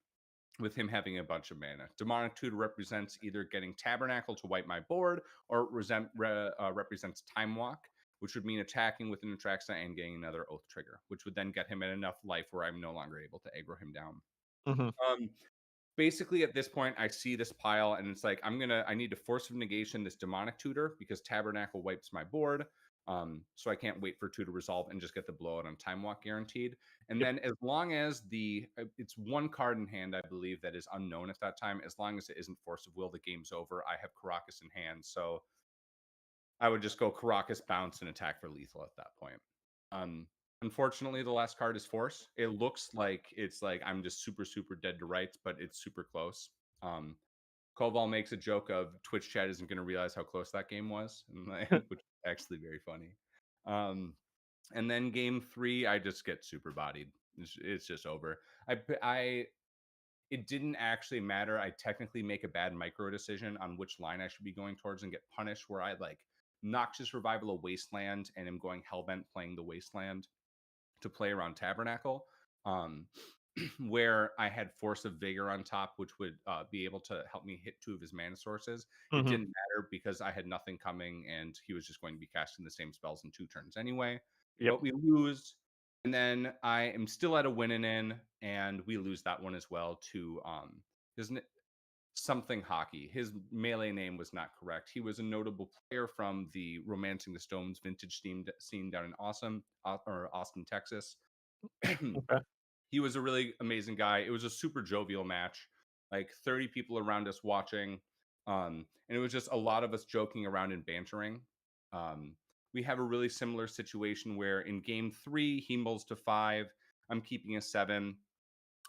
with him having a bunch of mana. Demonic Tutor represents either getting Tabernacle to wipe my board, or represents Time Walk, which would mean attacking with an Atraxa and getting another Oath trigger, which would then get him at enough life where I'm no longer able to aggro him down. Basically, at this point, I see this pile, and it's like, I need to Force of Negation this Demonic Tutor because Tabernacle wipes my board. So I can't wait for 2 to resolve and just get the blowout on Time Walk guaranteed. And then as long as it's 1 card in hand, I believe, that is unknown at that time. As long as it isn't Force of Will, the game's over. I have Karakas in hand, so I would just go Karakas, bounce, and attack for lethal at that point. Unfortunately, the last card is Force. It looks like it's like I'm just super, super dead to rights, but it's super close. Koval makes a joke of Twitch chat isn't going to realize how close that game was, which is actually very funny. And then game 3, I just get super bodied. It's just over. It didn't actually matter. I technically make a bad micro decision on which line I should be going towards and get punished, where I like Noxious Revival a Wasteland and am going Hellbent playing the Wasteland to play around Tabernacle. where I had Force of Vigor on top, which would be able to help me hit 2 of his mana sources. It Mhm. didn't matter because I had nothing coming and he was just going to be casting the same spells in 2 turns anyway. Yep. But we lose. And then I am still at a winning in, and we lose that one as well to isn't it something hockey. His melee name was not correct. He was a notable player from the Romancing the Stones vintage scene down in Austin, Texas. Okay. He was a really amazing guy. It was a super jovial match, like 30 people around us watching. And it was just a lot of us joking around and bantering. We have a really similar situation where in game 3, he mulls to 5. I'm keeping a 7.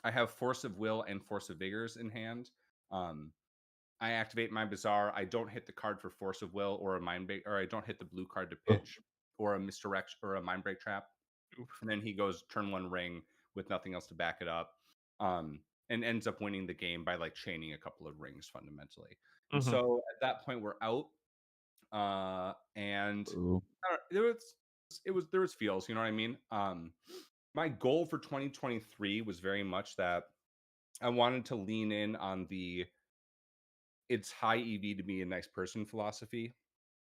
I have Force of Will and Force of Vigors in hand. I activate my Bazaar. I don't hit the card for Force of Will or a Mind Break, or I don't hit the blue card to pitch or a Misdirection or a Mind Break trap. Oof. And then he goes turn 1 ring with nothing else to back it up, and ends up winning the game by like chaining a couple of rings fundamentally. And Mhm. so at that point we're out, and Ooh. there was feels, you know what I mean. My goal for 2023 was very much that I wanted to lean in on the it's high EV to be a nice person philosophy,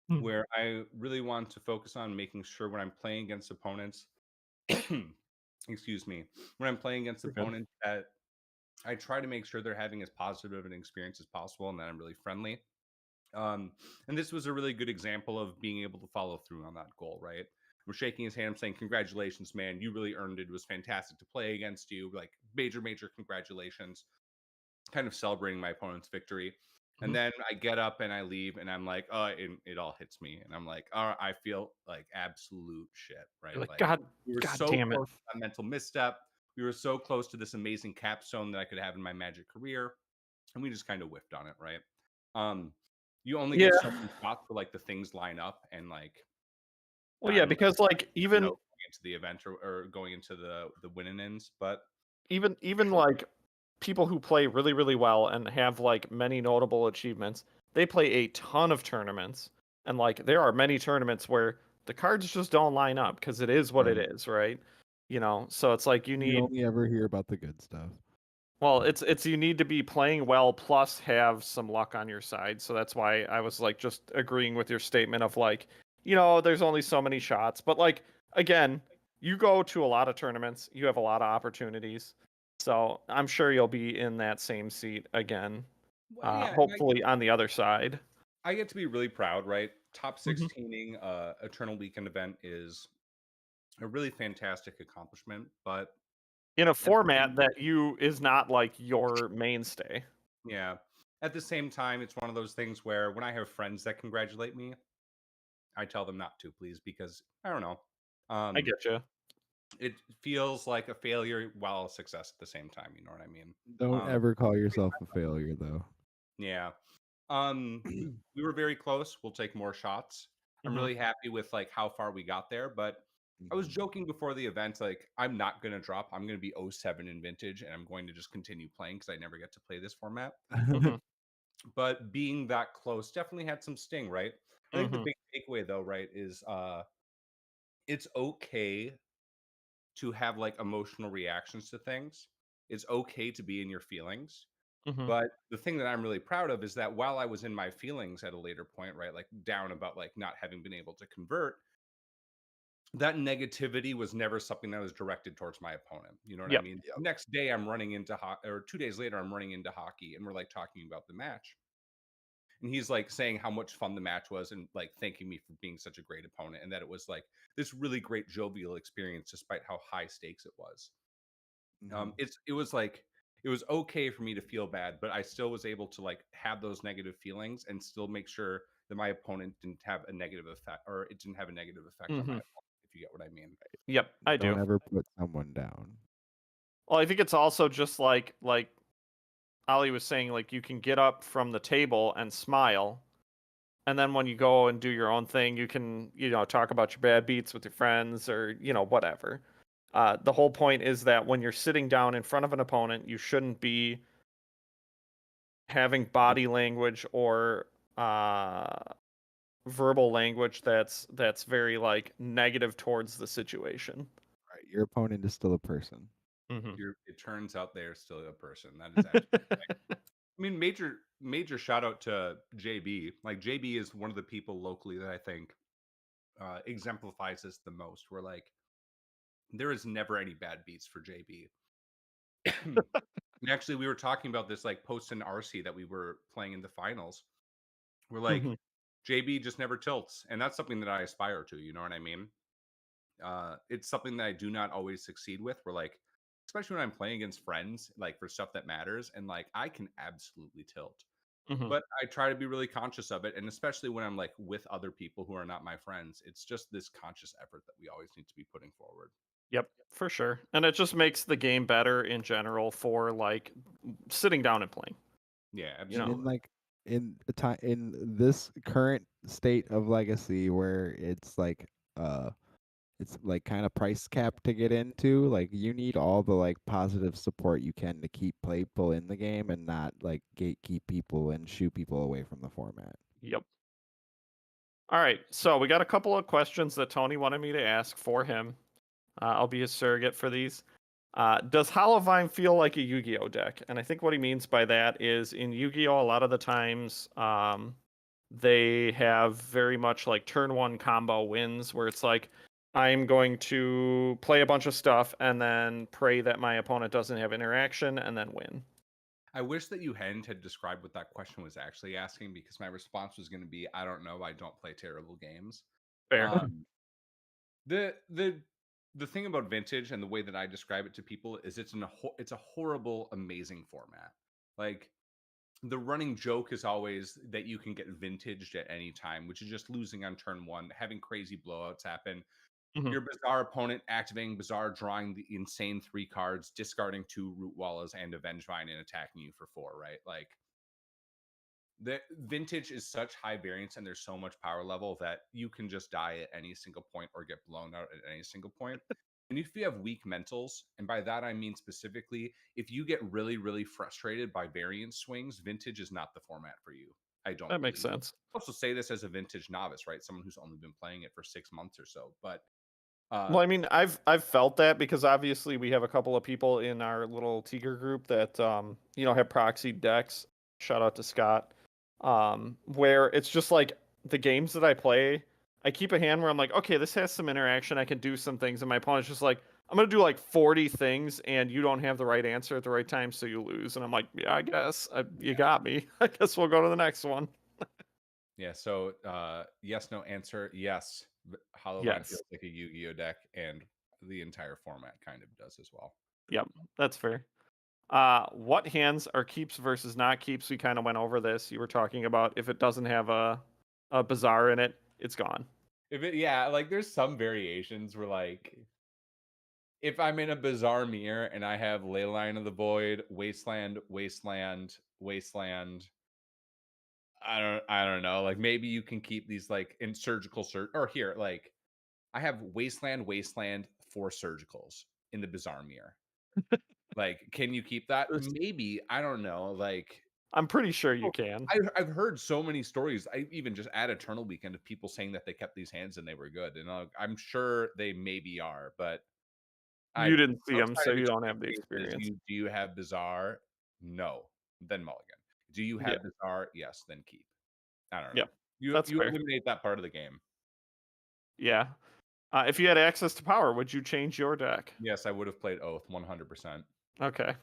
Hmm. where I really want to focus on making sure when I'm playing against opponents, excuse me, when I'm playing against You're good. opponents that I try to make sure they're having as positive an experience as possible and that I'm really friendly. And this was a really good example of being able to follow through on that goal, right? We're shaking his hand, I'm saying, congratulations, man. You really earned it. It was fantastic to play against you. Like, major, major congratulations. Kind of celebrating my opponent's victory. And Mhm. then I get up and I leave, and I'm like, oh, it all hits me. And I'm like, oh, I feel like absolute shit, right? You're like, Like, God, we were God so damn it. close to that mental misstep. We were so close to this amazing capstone that I could have in my Magic career. And we just kind of whiffed on it, right? You only Yeah. get so many shots for like the things line up and like Well, yeah, I'm because like even going into the event or going into the winning ends, but even like people who play really really well and have like many notable achievements, they play a ton of tournaments, and like there are many tournaments where the cards just don't line up because it is what it Right. is, right? So it's like you You need only ever hear about the good stuff. well, it's you need to be playing well plus have some luck on your side. So that's why I was like just agreeing with your statement of like, there's only so many shots. But like again, you go to a lot of tournaments, you have a lot of opportunities. So I'm sure you'll be in that same seat again. well, yeah, and Hopefully on the other side. I get to be really proud, right? Top Mhm. 16ing Eternal Weekend event is a really fantastic accomplishment, but In a at the format same, that you is not like your mainstay. yeah, at the same time, it's one of those things where when I have friends that congratulate me, I tell them not to, please, because I don't know. I Um, get you. it feels like a failure while a success at the same time. You know what I mean? Don't Um, ever call yourself a failure, though. yeah. We were very close. We'll take more shots. I'm Mhm. really happy with like how far we got there, but I was Mhm. joking before the event, like I'm not gonna drop. I'm gonna be 07 in vintage, and I'm going to just continue playing because I never get to play this format. Mhm. But being that close definitely had some sting, right? I think the Mhm. big takeaway though, right, is it's okay to have like emotional reactions to things. It's okay to be in your feelings. Mhm. But the thing that I'm really proud of is that while I was in my feelings at a later point, right, like down about like not having been able to convert, that negativity was never something that was directed towards my opponent. You know what I Yep. mean? Yep. Next day, I'm running into hockey, or 2 days later, I'm running into hockey, and we're like talking about the match. And he's like saying how much fun the match was and like thanking me for being such a great opponent and that it was like this really great jovial experience despite how high stakes it was. Mhm. It was like it was okay for me to feel bad, but I still was able to like have those negative feelings and still make sure that my opponent didn't have a negative effect, or it didn't have a negative effect on my Mhm. opponent, if you get what I mean. Yep, I do. Don't ever put someone down. Well, I think it's also just like Ali was saying, like you can get up from the table and smile, and then when you go and do your own thing, you can talk about your bad beats with your friends or whatever. The whole point is that when you're sitting down in front of an opponent, you shouldn't be having body language or verbal language that's very like negative towards the situation. Right. Your opponent is still a person. Mhm. It turns out they're still a person. That is absolutely. I mean, major shout out to JB. Like JB is one of the people locally that I think exemplifies this the most. Where like there is never any bad beats for JB. And actually, we were talking about this like post in RC that we were playing in the finals. We're like Mhm. JB just never tilts, and that's something that I aspire to. You know what I mean? It's something that I do not always succeed with. We're like, especially when I'm playing against friends, like for stuff that matters, and like I can absolutely tilt. Mhm. But I try to be really conscious of it, and especially when I'm like with other people who are not my friends, it's just this conscious effort that we always need to be putting forward. Yep, for sure. And it just makes the game better in general for like sitting down and playing. Yeah, You know. in absolutely. like in a time in this current state of Legacy where it's like kind of price cap to get into, like you need all the like positive support you can to keep people in the game and not like gatekeep people and shoo people away from the format. Yep. All right. So we got a couple of questions that Tony wanted me to ask for him. I'll be his surrogate for these. Does Hollowvine feel like a Yu-Gi-Oh deck? And I think what he means by that is in Yu-Gi-Oh, a lot of the times they have very much like turn one combo wins where it's like I'm going to play a bunch of stuff and then pray that my opponent doesn't have interaction and then win. I wish that you hadn't had described what that question was actually asking, because my response was going to be, I don't know, I don't play terrible games. Fair. Um, the the the thing about vintage and the way that I describe it to people is it's a horrible, amazing format. Like the running joke is always that you can get vintaged at any time, which is just losing on turn one, having crazy blowouts happen, Mhm. your bizarre opponent activating bizarre, drawing the insane 3 cards, discarding 2 root wallas and avenge vine and attacking you for 4, right? Like the vintage is such high variance and there's so much power level that you can just die at any single point or get blown out at any single point. And if you have weak mentals, and by that I mean specifically, if you get really, really frustrated by variance swings, vintage is not the format for you. I don't That makes believe. sense. I also say this as a vintage novice, right? Someone who's only been playing it for 6 months or so. But Well, I mean, I've felt that because obviously we have a couple of people in our little Tiger group that have proxy decks. Shout out to Scott. Where it's just like the games that I play, I keep a hand where I'm like, okay, this has some interaction. I can do some things, and my opponent's just like, I'm gonna do like 40 things, and you don't have the right answer at the right time, so you lose. And I'm like, yeah, I guess you got me. I guess we'll go to the next one. yeah, so yes, no answer. Yes, Hollowline Yes. feels like a Yu-Gi-Oh deck, and the entire format kind of does as well. Yep, that's fair. What hands are keeps versus not keeps? We kind of went over this. You were talking about if it doesn't have a bazaar in it, it's gone. If it, yeah, like there's some variations where like if I'm in a bizarre mirror and I have Leyline of the Void, Wasteland, Wasteland, Wasteland, I don't know. Like maybe you can keep these like in surgical or here, like I have Wasteland, Wasteland, 4 surgicals in the bizarre mirror. Like, can you keep that? Maybe. I don't know. Like I'm pretty sure you can. I've heard so many stories. I even just at Eternal Weekend of people saying that they kept these hands and they were good, and I'm sure they maybe are, but I You didn't see them, outside so of you don't have the extreme cases, experience. do you have Bizarre? No, then Mulligan. Do you Yeah, have Bizarre? Yes, then keep. I don't know. yeah, You that's you fair. eliminate that part of the game. Yeah. If you had access to power, would you change your deck? Yes, I would have played Oath 100%. Okay. Is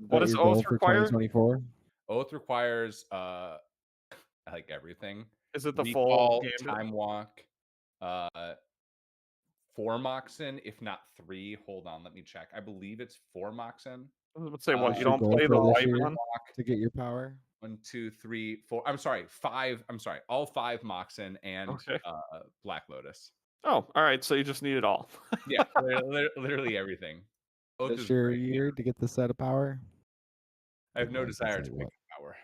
What that does your Oath goal for require? 2024? Oath requires like everything. Is it the full Recall, gambit? Time Walk, uh 4 Moxen, if not 3. Hold on, let me check. I believe it's 4 Moxen. Let's say what? What's You your don't goal play for the this white year one? to get your power? 1, 2, 3, 4. I'm sorry, 5. I'm sorry, all 5 Moxen and Okay. Black Lotus. Oh, all right. So you just need it all. Yeah, literally everything. Oath This is your great. year to get the set of power? I have no I was gonna desire say to pick what? power.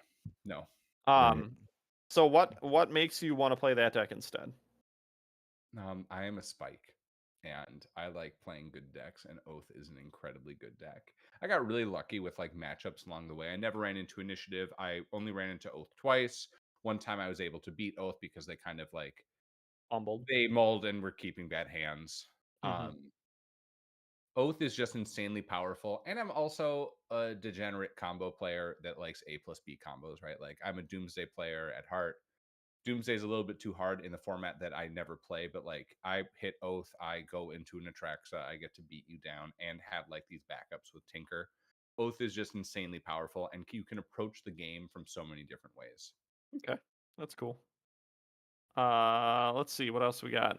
No. Right. So what makes you want to play that deck instead? I am a Spike, and I like playing good decks, and Oath is an incredibly good deck. I got really lucky with like matchups along the way. I never ran into Initiative. I only ran into Oath twice. One time I was able to beat Oath because they kind of like Humbled. they mulled and were keeping bad hands. Hmm. Um, Oath is just insanely powerful, and I'm also a degenerate combo player that likes A plus B combos, right? Like I'm a Doomsday player at heart. Doomsday is a little bit too hard in the format that I never play, but like I hit Oath, I go into an Atraxa, I get to beat you down and have like these backups with Tinker. Oath is just insanely powerful, and you can approach the game from so many different ways. Okay, that's cool. Let's see what else we got.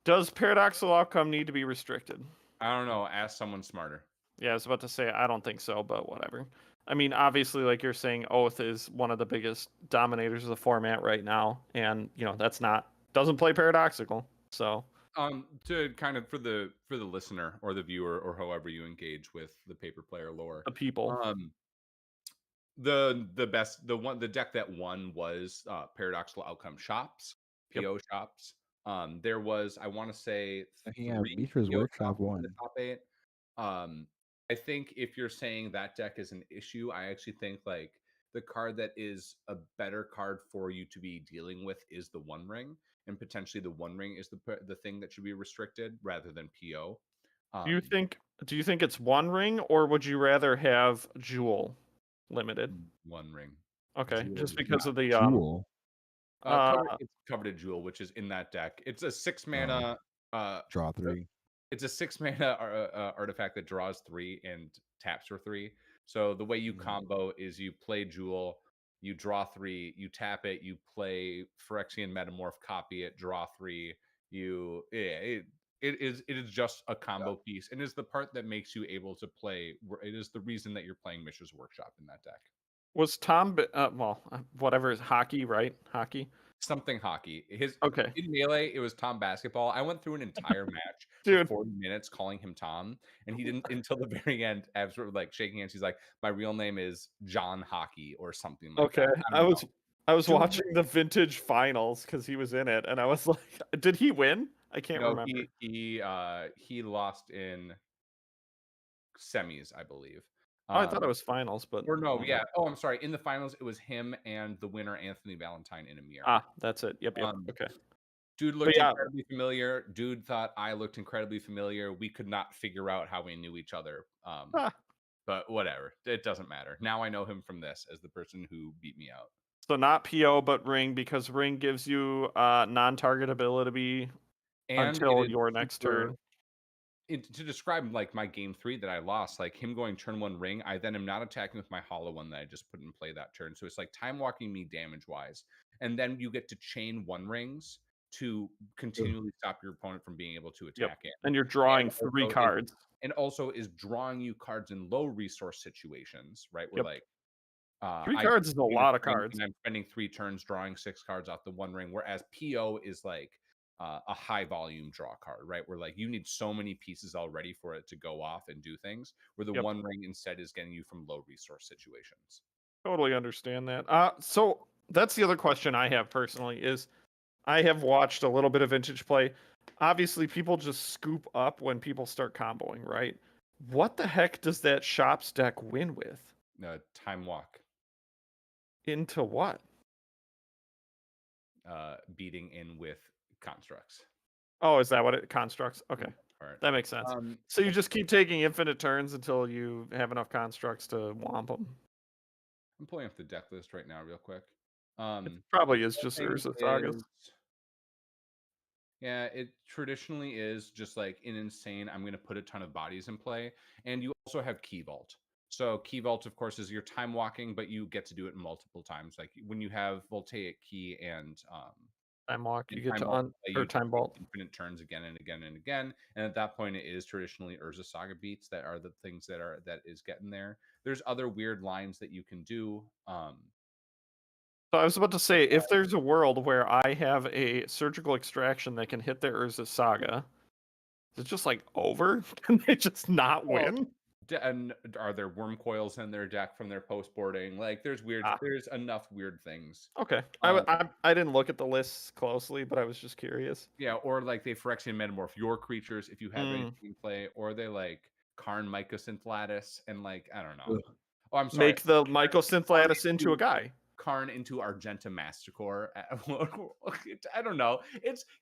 Does paradoxical outcome need to be restricted? I don't know. Ask someone smarter. Yeah, I was about to say I don't think so, but whatever. I mean, obviously, like you're saying, Oath is one of the biggest dominators of the format right now, and that's not doesn't play paradoxical. So To kind of for the listener or the viewer or however you engage with the paper player lore, the people, the deck that won was paradoxical outcome shops, Yep. PO shops. There was, I want to say, Yeah, 3 Mishra's PO Workshop shops in won. the top 8. I think if you're saying that deck is an issue, I actually think like the card that is a better card for you to be dealing with is the One Ring, and potentially the One Ring is the thing that should be restricted rather than PO. do you think it's One Ring, or would you rather have Jewel limited? One Ring? Okay, Jewel, just because of the Jewel. It's Coveted Jewel, which is in that deck. It's a 6 mana. Draw 3. It's a 6 mana artifact that draws 3 and taps for 3. So the way you combo is you play Jewel, you draw 3, you tap it, you play Phyrexian Metamorph, copy it, draw 3. It is just a combo piece, and is the part that makes you able to play. It is the reason that you're playing Mishra's Workshop in that deck. Was Tom whatever is hockey, right? Hockey. Something hockey. Okay. In Melee, it was Tom Basketball. I went through an entire match Dude. for 40 minutes calling him Tom, and he didn't until the very end. Sort of like shaking hands. He's like, "My real name is John Hockey" or something like Okay, that. I was watching the vintage finals because he was in it, and I was like, "Did he win?" I can't remember. He lost in semis, I believe. Oh, I thought it was finals, but or no, yeah. Oh, I'm sorry. In the finals, it was him and the winner, Anthony Valentine, in a mirror. Ah, that's it. Yep. Okay. Dude looked incredibly familiar. Dude thought I looked incredibly familiar. We could not figure out how we knew each other. But whatever. It doesn't matter. Now I know him from this as the person who beat me out. So not PO, but Ring, because Ring gives you non-target ability until your next turn. To describe like my game 3 that I lost, like him going turn 1 Ring, I then am not attacking with my hollow one that I just put in play that turn. So it's like time walking me damage wise. And then you get to chain 1 rings to continually stop your opponent from being able to attack it. And you're drawing 3 cards. And also is drawing you cards in low resource situations, right? Where like 3 cards is a lot of cards. And I'm spending 3 turns drawing 6 cards off the One Ring, whereas PO is like a high volume draw card, right? Where like you need so many pieces already for it to go off and do things, where the One Ring instead is getting you from low resource situations. Totally understand that. So that's the other question I have personally is I have watched a little bit of vintage play. Obviously, people just scoop up when people start comboing, right? What the heck does that Shops deck win with? Time walk. Into what? Beating in with constructs. Oh, is that what it constructs? Okay. All right. That makes sense. So you just keep taking infinite turns until you have enough constructs to womp them. I'm pulling up the deck list right now real quick. It probably is just Urza Sagas. Yeah, it traditionally is just like an insane, I'm going to put a ton of bodies in play. And you also have Key Vault. So Key Vault, of course, is your time walking, but you get to do it multiple times. Like when you have Voltaic Key and time walk, you get to time vault infinite turns again and again and again. And at that point, it is traditionally Urza Saga beats that are the things that is getting there. There's other weird lines that you can do. So I was about to say, if there's a world where I have a surgical extraction that can hit the Urza Saga, is it just like over? Can they just not win? And are there worm coils in their deck from their post boarding? Like there's enough weird things. Okay. I didn't look at the lists closely, but I was just curious. Yeah, or like they Phyrexian Metamorph your creatures if you have anything in play, or they like Karn Mycosynth Lattice and like I don't know. Oh, I'm sorry. Make the Mycosynth Lattice into a guy. Karn into Argenta Masticore. I don't know.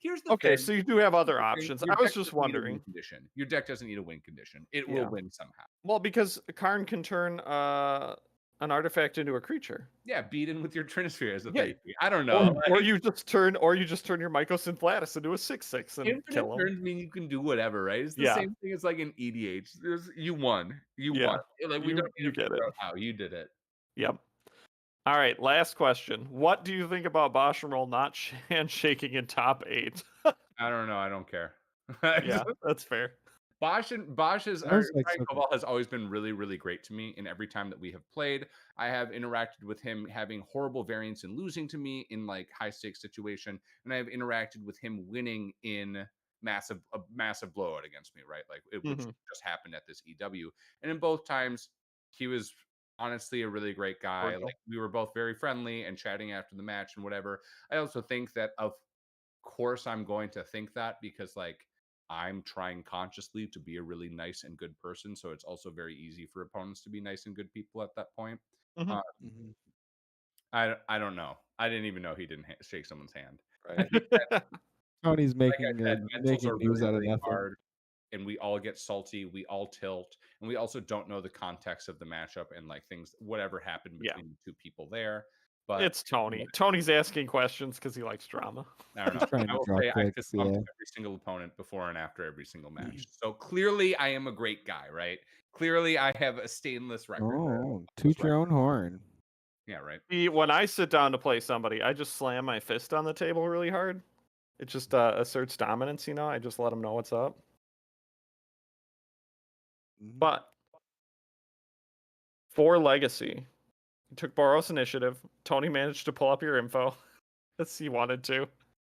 Here's the Okay, thing. so you do have other Your options. deck I was doesn't just need a win wondering. condition. Your deck doesn't need a win condition. It Yeah. will win somehow. Well, because Karn can turn an artifact into a creature. Yeah, beat in with your Trinisphere as a Yeah. 3/3. I don't know. Or you just turn your Mycosynth Lattice into a 6/6 and Infinite kill him. turns mean you can do whatever, right? It's the Yeah. same thing as like an EDH. You won. You Yeah. won. Like we You- don't need you to get figure it. out how you did it. Yep. All right, last question. What do you think about Bosch and Roll not handshaking in top 8? I don't know. I don't care. Yeah, that's fair. Bosch That Brian was like Koval has always been really, really great to me. And every time that we have played, I have interacted with him having horrible variance and losing to me in like high stakes situation, and I have interacted with him winning in a massive blowout against me, right? Like which just happened at this EW, and in both times he was honestly a really great guy. Cordial. Like we were both very friendly and chatting after the match and whatever. I also think that of course I'm going to think that because like I'm trying consciously to be a really nice and good person, so it's also very easy for opponents to be nice and good people at that point. Mhm. I don't know. I didn't even know he didn't shake someone's hand. Right. Tony's Like making I said, mentals making are news really, out of really nothing. hard, and we all get salty. We all tilt, and we also don't know the context of the matchup and like things, whatever happened Yeah. between the two people there. But It's Tony. Tony's asking questions because he likes drama. I don't He's know. trying I to will draw say I clicks, fist bumped yeah. every single opponent before and after every single match. So clearly, I am a great guy, right? Clearly, I have a stainless record. Oh, toot your own horn. Yeah, right. See, when I sit down to play somebody, I just slam my fist on the table really hard. It just asserts dominance, you know? I just let them know what's up. But for Legacy, you took Boros Initiative. Tony managed to pull up your info as he wanted to.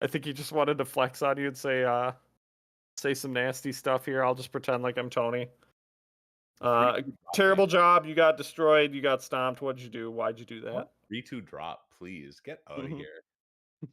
I think he just wanted to flex on you and say some nasty stuff here. I'll just pretend like I'm Tony. Terrible job. You got destroyed. You got stomped. What'd you do? Why'd you do that? 3-2 drop, please get out of Mhm. here.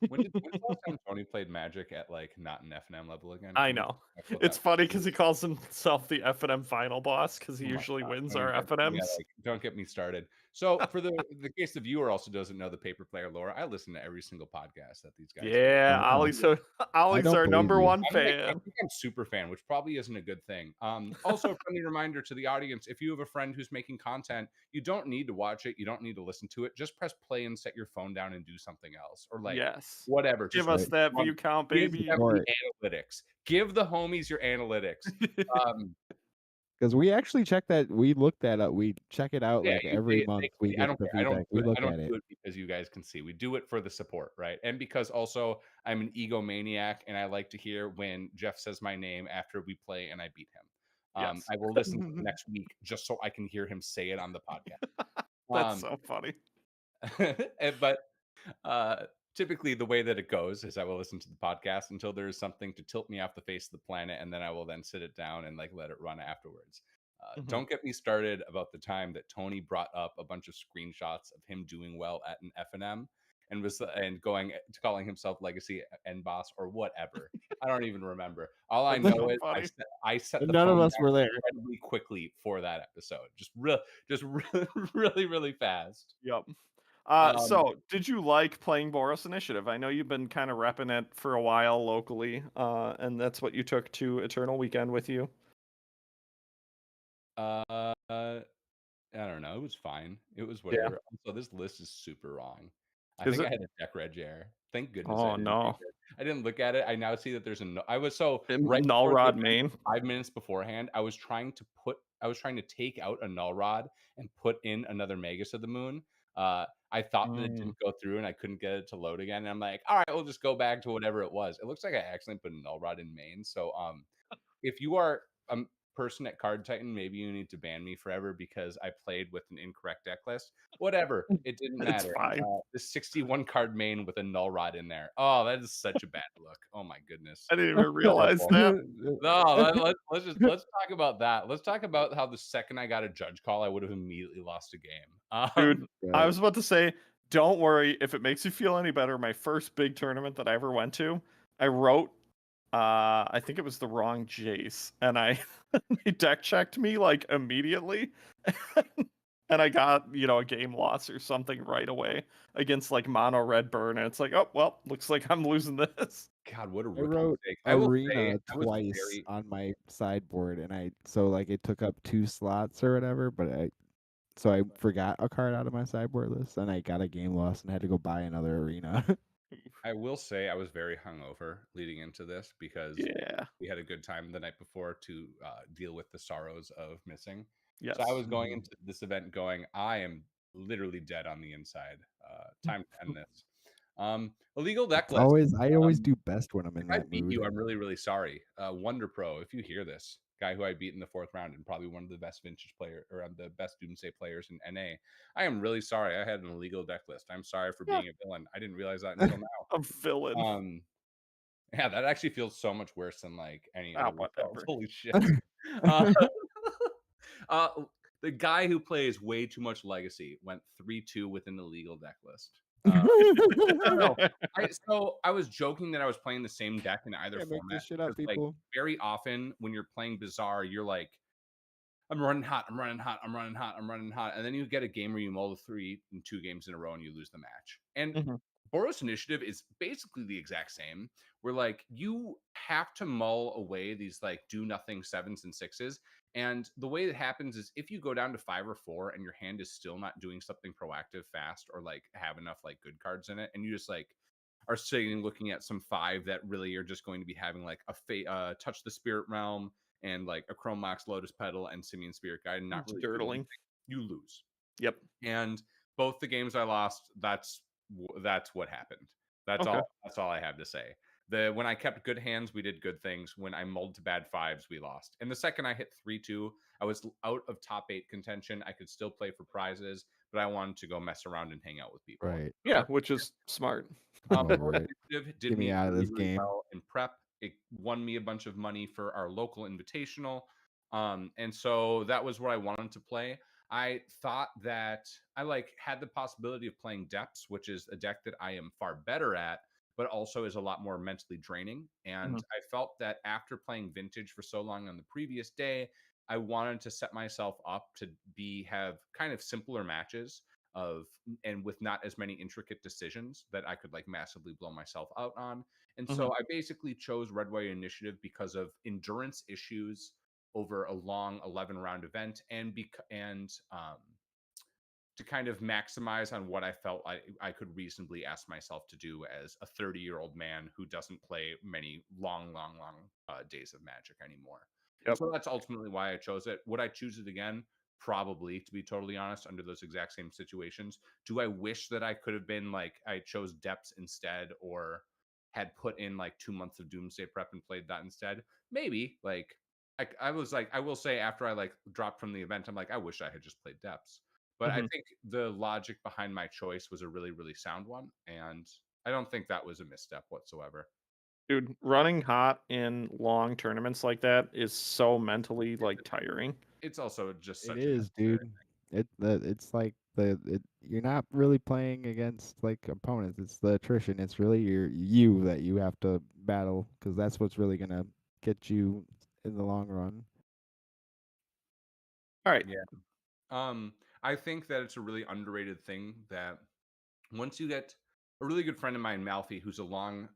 When's the last time Tony played Magic at like not an FNM level again? I Can we know. talk about It's that? funny because he calls himself the FNM final boss because he Oh my usually God, wins don't our even FNMs. yeah, like, don't get me started. So for the case the viewer also doesn't know the paper player lore, I listen to every single podcast that these guys do. Yeah, Wow. Ollie's don't our believe number you. one I fan. think I'm super fan, which probably isn't a good thing. Also, a friendly reminder to the audience: if you have a friend who's making content, you don't need to watch it, you don't need to listen to it. Just press play and set your phone down and do something else, or like Yes. whatever. Give Just us that view count, give baby. them Or- the analytics. Give the homies your analytics. Because we actually check that. We look that up. We check it out Yeah, like you every see it, month. they We see- get the feedback. We look I don't at it. do it because you guys can see. We do it for the support, right? And because also I'm an egomaniac and I like to hear when Jeff says my name after we play and I beat him. Yes. I will listen to the next week just so I can hear him say it on the podcast. That's so funny. But typically the way that it goes is I will listen to the podcast until there is something to tilt me off the face of the planet, and then I will then sit it down and like let it run afterwards. Don't get me started about the time that Tony brought up a bunch of screenshots of him doing well at an FNM and was calling himself Legacy End Boss or whatever. I don't even remember. All I That's know so is funny. I set the None of phone us down were there. incredibly quickly for that episode. Just really, really fast. Yep. So, did you like playing Boros Initiative? I know you've been kind of repping it for a while locally, and that's what you took to Eternal Weekend with you. I don't know. It was fine. It was whatever. Also, this list is super wrong. I Is think it? I had a deck reg error. Thank goodness. Oh, no. I didn't look at it. I now see that there's I was so Null before the Rod event, main. 5 minutes beforehand. I was trying to take out a Null Rod and put in another Magus of the Moon. I thought that it didn't go through and I couldn't get it to load again. And I'm like, all right, we'll just go back to whatever it was. It looks like I accidentally put a Null Rod in main. So if you are a person at Card Titan, maybe you need to ban me forever because I played with an incorrect deck list. Whatever, it didn't It's matter. fine. The 61 card main with a Null Rod in there. Oh, that is such a bad look. Oh my goodness. I didn't even realize that. No, let's talk about that. Let's talk about how the second I got a judge call, I would have immediately lost a game. Dude, I was about to say, don't worry. If it makes you feel any better, my first big tournament that I ever went to, I wrote, I think it was the wrong Jace, and he deck checked me like immediately. and I got, a game loss or something right away against like Mono Red Burn, and it's like, oh well, looks like I'm losing this. God, what a I rookie wrote mistake. I will say arena I was twice very on my sideboard, and it took up 2 slots or whatever, but I forgot a card out of my sideboard list, and I got a game loss and had to go buy another arena. I will say I was very hungover leading into this because Yeah. we had a good time the night before to deal with the sorrows of missing. Yes. So I was going Mhm. into this event going, I am literally dead on the inside. Time to end this. Illegal deck list. I always Um, do best when I'm if in I that beat mood. you, I'm really, really sorry. Wonder Pro, if you hear this, guy who I beat in the 4th round and probably one of the best vintage player or the best Doomsday players in NA, I am really sorry. I had an illegal deck list. I'm sorry for Yeah. being a villain. I didn't realize that until now. A villain. Yeah, that actually feels so much worse than like any other results. Whatever. Holy shit. uh, uh, the guy who plays way too much Legacy went 3-2 with an illegal deck list. No, so I was joking that I was playing the same deck in either Can't make format this shit up, because, like, people. very often when you're playing Bazaar, you're like, I'm running hot, I'm running hot, I'm running hot, I'm running hot, and then you get a game where you mull the 3 in 2 games in a row and you lose the match. And Mhm. Boros Initiative is basically the exact same. Where like you have to mull away these like do nothing 7s and 6s, and the way that happens is if you go down to 5 or 4 and your hand is still not doing something proactive fast or like have enough like good cards in it, and you just like are sitting looking at some 5 that really are just going to be having like a touch the spirit realm and like a Chrome Mox Lotus Petal and Simian Spirit Guide and not really doing Dirtling. anything, you lose. Yep. And both the games I lost, that's what happened. That's Okay. all. That's all I have to say. When I kept good hands, we did good things. When I mulled to bad 5s, we lost. And the second I hit 3-2, I was out of top 8 contention. I could still play for prizes, but I wanted to go mess around and hang out with people. Right. Yeah, which is smart. I'm over it. Initiative did Get me out of really, this really game. well in prep. It won me a bunch of money for our local invitational. And so that was what I wanted to play. I thought that I had the possibility of playing Depths, which is a deck that I am far better at, but also is a lot more mentally draining. And Mhm. I felt that after playing Vintage for so long on the previous day, I wanted to set myself up to have kind of simpler matches and with not as many intricate decisions that I could like massively blow myself out on. And so Mhm. I basically chose Red White Initiative because of endurance issues over a long 11 round event and to kind of maximize on what I felt I could reasonably ask myself to do as a 30-year-old man who doesn't play many long days of Magic anymore. And Yep. so that's ultimately why I chose it. Would I choose it again? Probably, to be totally honest, under those exact same situations. Do I wish that I could have been like I chose Depths instead or had put in like 2 months of Doomsday prep and played that instead? Maybe. Like I was like, I will say after I like dropped from the event, I'm like, I wish I had just played Depths. But I Mhm. think the logic behind my choice was a really, really sound one. And I don't think that was a misstep whatsoever. Dude, running hot in long tournaments like that is so mentally like tiring. It's also just It such a is, necessary. dude. It's like you're not really playing against like opponents. It's the attrition. It's really you that you have to battle because that's what's really gonna get you in the long run. All right. Yeah. I think that it's a really underrated thing that once you get a really good friend of mine, Malfi, who's a Long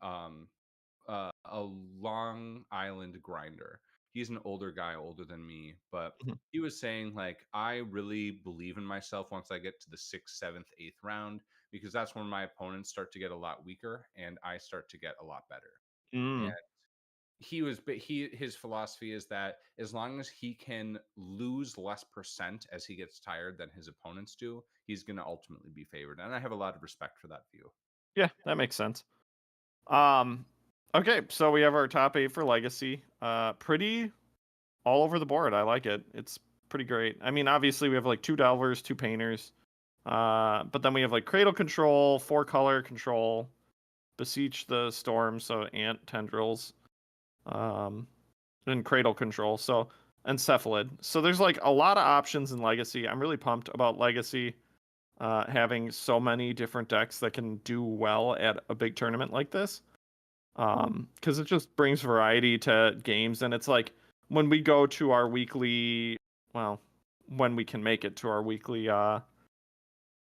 Island grinder. He's an older guy, older than me, but Mhm. he was saying like I really believe in myself once I get to the 6th, 7th, 8th round because that's when my opponents start to get a lot weaker and I start to get a lot better. And Mm. his philosophy is that as long as he can lose less percent as he gets tired than his opponents do, he's going to ultimately be favored. And I have a lot of respect for that view. Yeah, that makes sense. Um, okay, so we have our top 8 for Legacy. Pretty all over the board. I like it. It's pretty great. I mean, obviously we have like 2 Delvers, 2 Painters. But then we have like Cradle Control, 4 Color Control, Beseech the Storm, so Ant Tendrils, um, and Cradle Control, so and Cephalid. So there's like a lot of options in Legacy. I'm really pumped about Legacy having so many different decks that can do well at a big tournament like this. Because it just brings variety to games, and it's like when we go to our weekly, well, when we can make it to our weekly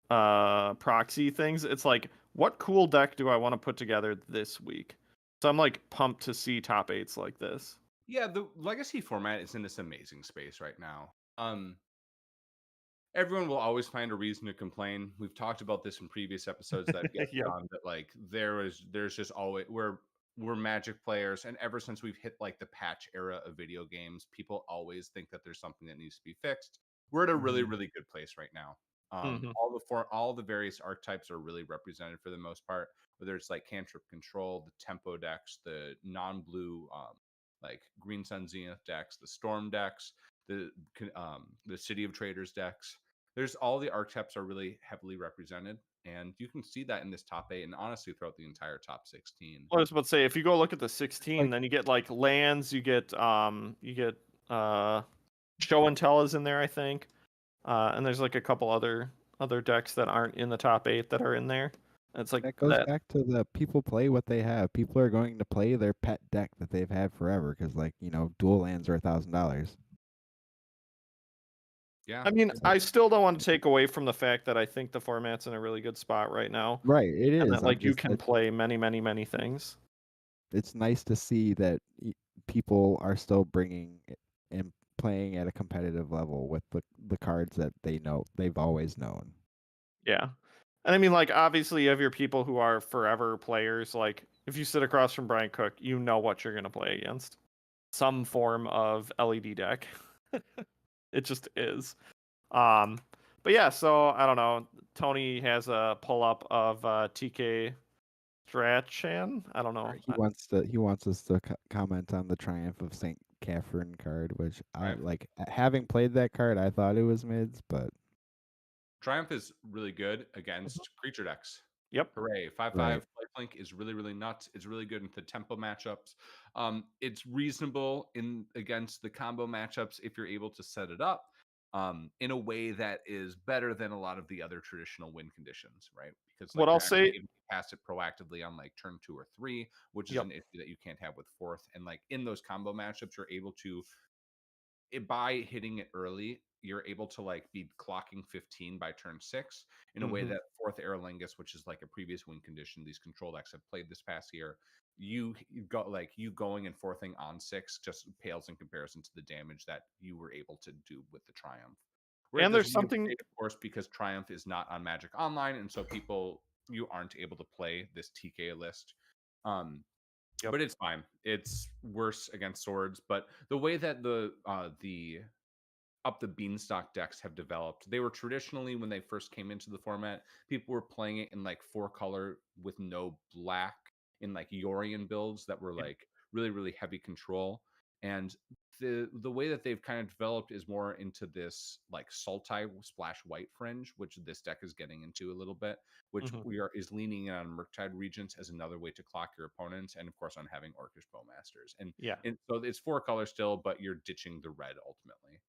proxy things. It's like, what cool deck do I want to put together this week? So I'm like pumped to see top 8s like this. Yeah, the legacy format is in this amazing space right now. Everyone will always find a reason to complain. We've talked about this in previous episodes that get Yep. on that like there's just always we're Magic players, and ever since we've hit like the patch era of video games, people always think that there's something that needs to be fixed. We're at a really Mhm. really good place right now. Mhm. All the various archetypes are really represented for the most part. Whether it's like cantrip control, the tempo decks, the non-blue like Green Sun Zenith decks, the Storm decks, the City of Traders decks. There's all the archetypes are really heavily represented, and you can see that in this top 8, and honestly throughout the entire top 16. I was about to say, if you go look at the It's 16, like then you get like lands, you get show and tell is in there, I think. And there's like a couple other decks that aren't in the top 8 that are in there. It's like that goes that. back to the people play what they have. People are going to play their pet deck that they've had forever because, like, dual lands are $1,000. Yeah, I mean, It's like, I still don't want to take away from the fact that I think the format's in a really good spot right now, right, it and is. that like you can play many, many, many things. It's nice to see that people are still bringing and playing at a competitive level with the cards that they've always known. Yeah. And I mean, like, obviously you have your people who are forever players. Like, if you sit across from Brian Cook, you know what you're gonna play against. Some form of LED deck. It just is. But yeah, so I don't know. Tony has a pull up of TK Strachan. I don't know. He wants us to comment on the Triumph of St. Catherine card, which I Triumph. like. Having played that card, I thought it was mids, but Triumph is really good against creature decks. Yep. Hooray! 5/5 Right. lifelink is really really nuts. It's really good into tempo matchups. It's reasonable in against the combo matchups if you're able to set it up in a way that is better than a lot of the other traditional win conditions, right? Because like What I'll you're actually say. able to cast it proactively on like turn 2 or 3, which is Yep. an issue that you can't have with fourth. And like in those combo matchups, you're able to by hitting it early, you're able to like be clocking 15 by turn 6 in a way Mhm. that fourth Aerolingus, which is like a previous win condition, these control decks have played this past year. You got like you going and fourthing on 6 just pales in comparison to the damage that you were able to do with the Triumph. We're at And this there's weird something. state, of course, because Triumph is not on Magic Online, and so people you aren't able to play this TK list. Um, Yep. but it's fine. It's worse against swords. But the way that the up the beanstalk decks have developed, they were traditionally when they first came into the format, people were playing it in like 4-color with no black in like Yorion builds that were like really really heavy control. And the way that they've kind of developed is more into this like Sultai splash white fringe, which this deck is getting into a little bit, which Mhm. is leaning in on Murktide Regents as another way to clock your opponents, and of course on having Orcish Bowmasters. Yeah. And so it's 4-color still, but you're ditching the red ultimately.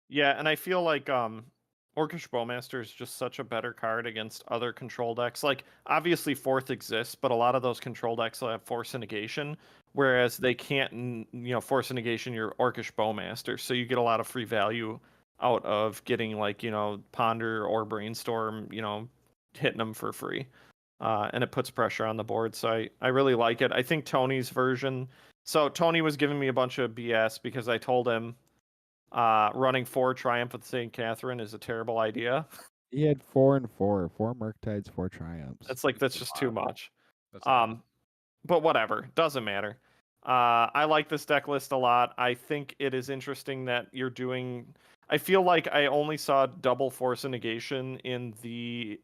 Yeah, and I feel like Orcish Bowmaster is just such a better card against other control decks. Like, obviously fourth exists, but a lot of those control decks will have force and negation, whereas they can't force and negation your Orcish Bowmaster. So you get a lot of free value out of getting like, Ponder or Brainstorm, hitting them for free. And it puts pressure on the board. So I really like it. I think Tony's version. So Tony was giving me a bunch of BS because I told him running 4 Triumph with St. Catherine is a terrible idea. He had 4 and 4, 4 Murktides, 4 Triumphs. That's just too much. That's a lot. But whatever, doesn't matter. I like this deck list a lot. I think it is interesting that you're doing. I feel like I only saw double force and negation in the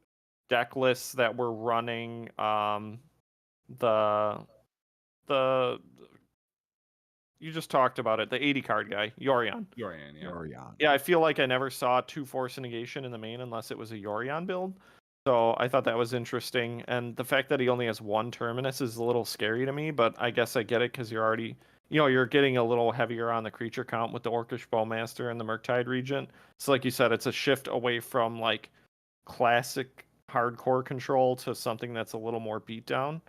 deck lists that were running the the you just talked about it, the 80 card guy, Yorion. Yorion, yeah. Yorion. Yeah, I feel like I never saw 2 force and negation in the main unless it was a Yorion build. So I thought that was interesting. And the fact that he only has 1 Terminus is a little scary to me, but I guess I get it because you're already, you're getting a little heavier on the creature count with the Orcish Bowmaster and the Murktide Regent. So like you said, it's a shift away from like classic hardcore control to something that's a little more beatdown.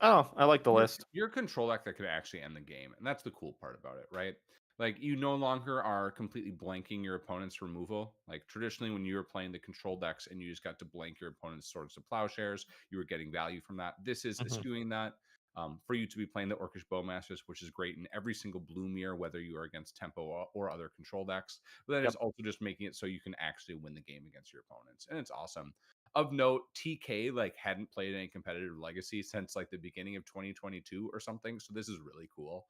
I like the list. You're a control deck that could actually end the game, and that's the cool part about it, right? Like, you no longer are completely blanking your opponent's removal. Like, traditionally, when you were playing the control decks and you just got to blank your opponent's Swords to Plowshares, you were getting value from that. This is Mhm. eschewing that. For you to be playing the Orcish Bowmasters, which is great in every single blue mirror, whether you are against Tempo or other control decks. But then it's Yep. also just making it so you can actually win the game against your opponents. And it's awesome. Of note, TK like hadn't played any competitive Legacy since like the beginning of 2022 or something. So this is really cool.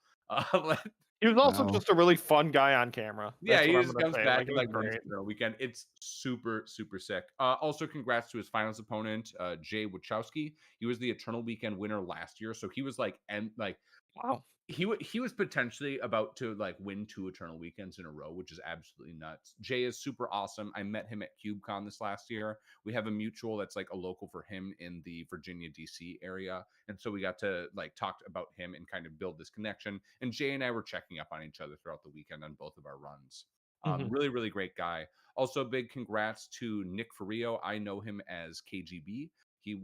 Like, He was also Wow. just a really fun guy on camera. yeah, That's he what I'm just gonna comes say. back Like, it and was like wins great. the weekend. It's super, super sick. Also, congrats to his finals opponent, Jay Wachowski. He was the Eternal Weekend winner last year, so he was like, and like Wow. he was potentially about to like win 2 Eternal Weekends in a row, which is absolutely nuts. Jay is super awesome. I met him at CubeCon this last year. We have a mutual that's like a local for him in the Virginia DC area, and so we got to like talk about him and kind of build this connection. And Jay and I were checking up on each other throughout the weekend on both of our runs. Mhm. Really, really great guy. Also, big congrats to Nick Ferrio. I know him as KGB. He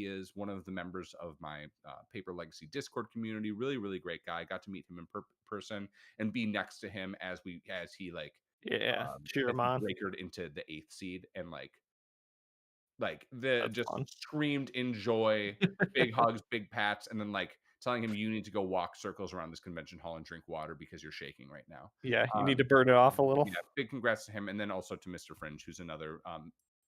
is one of the members of my Paper Legacy Discord community. Really, really great guy. Got to meet him in person and be next to him as he Yeah. Cheer as him he on. breakered into the 8th seed and like the That's just fun. screamed enjoy, big hugs, big pats, and then like telling him you need to go walk circles around this convention hall and drink water because you're shaking right now. Yeah, you need Um, to burn it off a little. yeah, big congrats to him, and then also to Mr. Fringe, who's another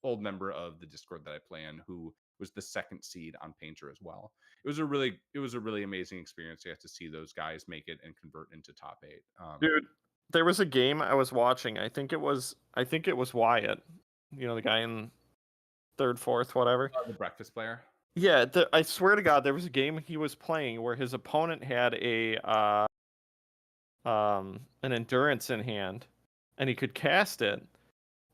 old member of the Discord that I play in, who was the 2nd seed on Painter as well. It was a really amazing experience. You got to see those guys make it and convert into top 8. Dude, there was a game I was watching. I think it was Wyatt. You know, the guy in 3rd, 4th, whatever. The breakfast player. Yeah, I swear to God, there was a game he was playing where his opponent had an endurance in hand, and he could cast it,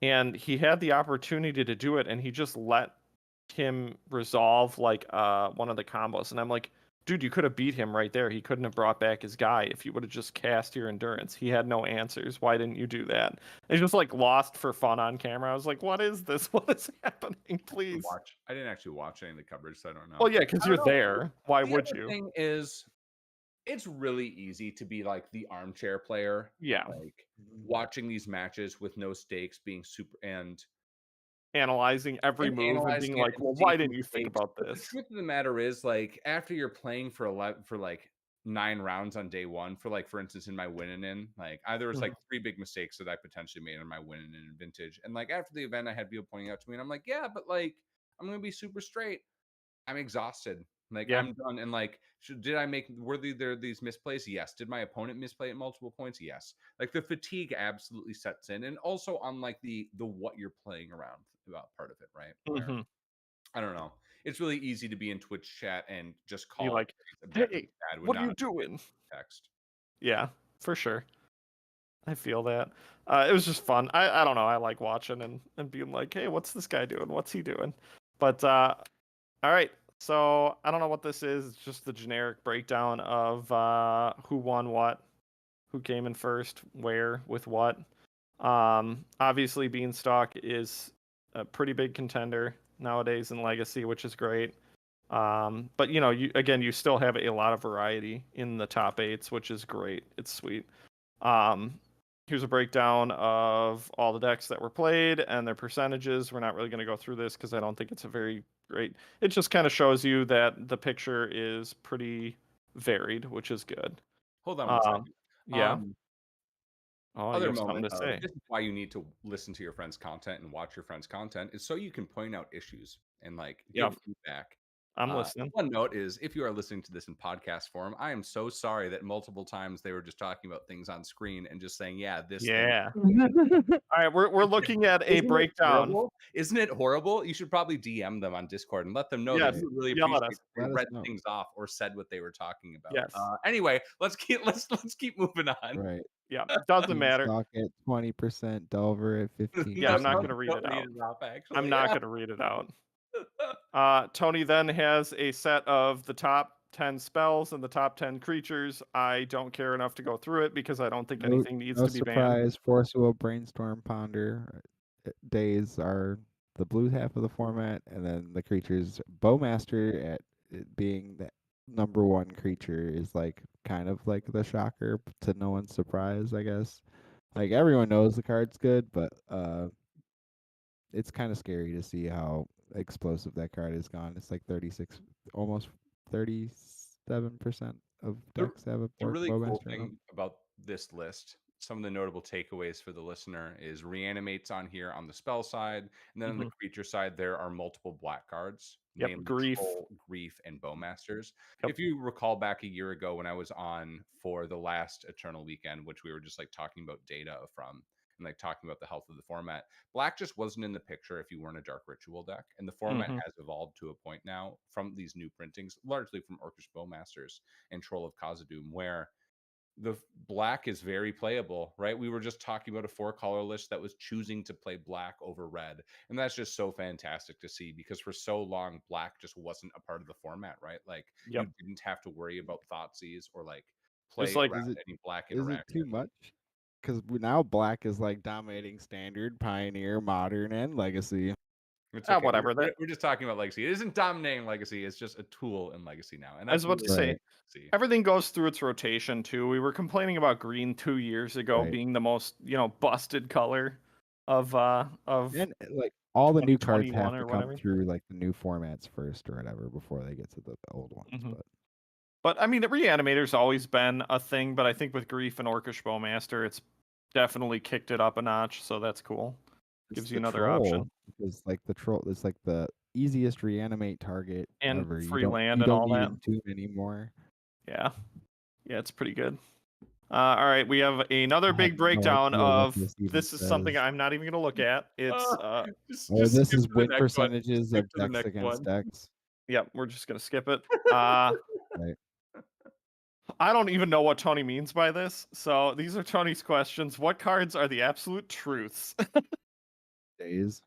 and he had the opportunity to do it, and he just let him resolve like one of the combos, and I'm like, dude, you could have beat him right there. He couldn't have brought back his guy if you would have just cast your endurance. He had no answers. Why didn't you do that? And he just like lost for fun on camera. I was like, what is this? What is happening? Please. I didn't actually watch any of the coverage, so I don't know. Well, yeah, because I you're don't know. there. Why The would other you? thing is, it's really easy to be like the armchair player, Yeah. like watching these matches with no stakes, being super and Analyzing every move and analyzing being it like, and well, seeing why didn't you think mistakes. about But the this? truth of the matter is, like, after you're playing for like 9 rounds on day 1, for instance, in my winning in, like, there was like 3 big mistakes that I potentially made in my winning in vintage. And like after the event, I had people pointing out to me, and I'm like, yeah, but like I'm gonna be super straight. I'm exhausted. Like, Yeah. I'm done. And like, were there these misplays? Yes. Did my opponent misplay at multiple points? Yes. Like, the fatigue absolutely sets in, and also on like the what you're playing around about part of it, right? Where Mm-hmm. I don't know. It's really easy to be in Twitch chat and just Be call like, objectively hey, bad when what are not you doing? text. Yeah, for sure. I feel that. It was just fun. I don't know. I like watching and being like, hey, what's this guy doing? What's he doing? But all right. So I don't know what this is. It's just the generic breakdown of who won what, who came in first, where, with what. Obviously, Beanstalk is a pretty big contender nowadays in Legacy, which is great. But you know, you still have a lot of variety in the top 8s, which is great. It's sweet. Here's a breakdown of all the decks that were played and their percentages. We're not really going to go through this because I don't think it's a very great. It just kind of shows you that the picture is pretty varied, which is good. Hold on one second. Yeah. Oh, you Other have something moment to of say. this is why you need to listen to your friends' content and watch your friends' content, is so you can point out issues and like Yeah, give feedback. I'm listening. One note is, if you are listening to this in podcast form, I am so sorry that multiple times they were just talking about things on screen and just saying, yeah, this thing. Yeah. All right, we're looking at a Isn't it breakdown. horrible? Isn't it horrible? You should probably DM them on Discord and let them know that Yes, you really yell at appreciate us. they Let us read know. things off or said what they were talking about. Yes. Anyway, let's keep moving on. Right. Yeah, doesn't matter. Beanstalk at 20%, Delver at 15%. Yeah, I'm not No, going to read it don't out. off, actually. I'm not going to read it out. Tony then has a set of the top 10 spells and the top 10 creatures. I don't care enough to go through it because I don't think anything needs No to be banned. surprise, Force Will, Brainstorm, Ponder days are the blue half of the format, and then the creatures Bowmaster at it being the number one creature is like kind of like the shocker to no one's surprise, I guess. Like everyone knows the card's good, but it's kind of scary to see how explosive that card has gone. It's like 36, almost 37% of The, decks have a the really cool Bowmaster in them. thing about this list, some of the notable takeaways for the listener is Reanimate's on here on the spell side, and then on the Mhm. creature side, there are multiple black cards, Yep, namely Grief. Troll, Grief, and Bowmasters. Yep. If you recall back a year ago when I was on for the last Eternal Weekend, which we were just like talking about data from and like talking about the health of the format, black just wasn't in the picture if you weren't a Dark Ritual deck. And the format Mhm. has evolved to a point now from these new printings, largely from Orcish Bowmasters and Troll of Khazad-dûm, where the black is very playable, right? We were just talking about a 4-color list that was choosing to play black over red. And that's just so fantastic to see because for so long, black just wasn't a part of the format, right? Like you Yep. didn't have to worry about Thoughtseize or like It's play like around Is it any black is it too interaction. much? Because now black is like dominating standard, pioneer, modern, and legacy. It's okay. whatever. We're just talking about legacy. It isn't dominating legacy. It's just a tool in legacy now. And I was that's about to really say Right, see. everything goes through its rotation too. We were complaining about green 2 years ago right. being the most, busted color of And like all the new cards 2021 have to or come whatever. through like the new formats first or whatever before they get to the old ones. Mhm. But But I mean, the Reanimator's always been a thing, but I think with Grief and Orcish Bowmaster, it's definitely kicked it up a notch, so that's cool. it's Gives you the another troll option. because like the troll is like the easiest reanimate target And ever. free land You and don't all need that. Entomb anymore. Yeah. Yeah, it's pretty good. All right, we have another I have big no breakdown idea what of this even this is something says. I'm not even going to look at. It's Oh, Just this skip is to the win next one. percentages Skip of to the decks next against one. decks. Yep, we're just going to skip it. Right. I don't even know what Tony means by this. So these are Tony's questions. What cards are the absolute truths? Days.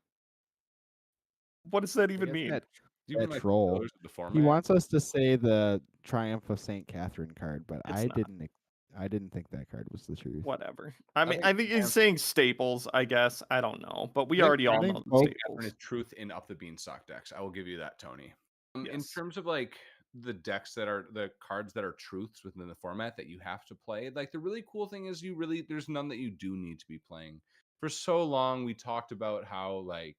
What does that I even guess mean? Do you mean that like troll. those of the He format? wants us to say the Triumph of Saint Catherine card, but It's not. I didn't think that card was the truth. Whatever. I mean, think I think he's Triumph- saying staples, I guess. I don't know. But we I think already all think know the both- Catherine staples. is truth in Up the Beanstalk decks. I will give you that, Tony. In Yes. terms of like the decks that are the cards that are truths within the format that you have to play, like the really cool thing is there's none that you do need to be playing. For so long, we talked about how like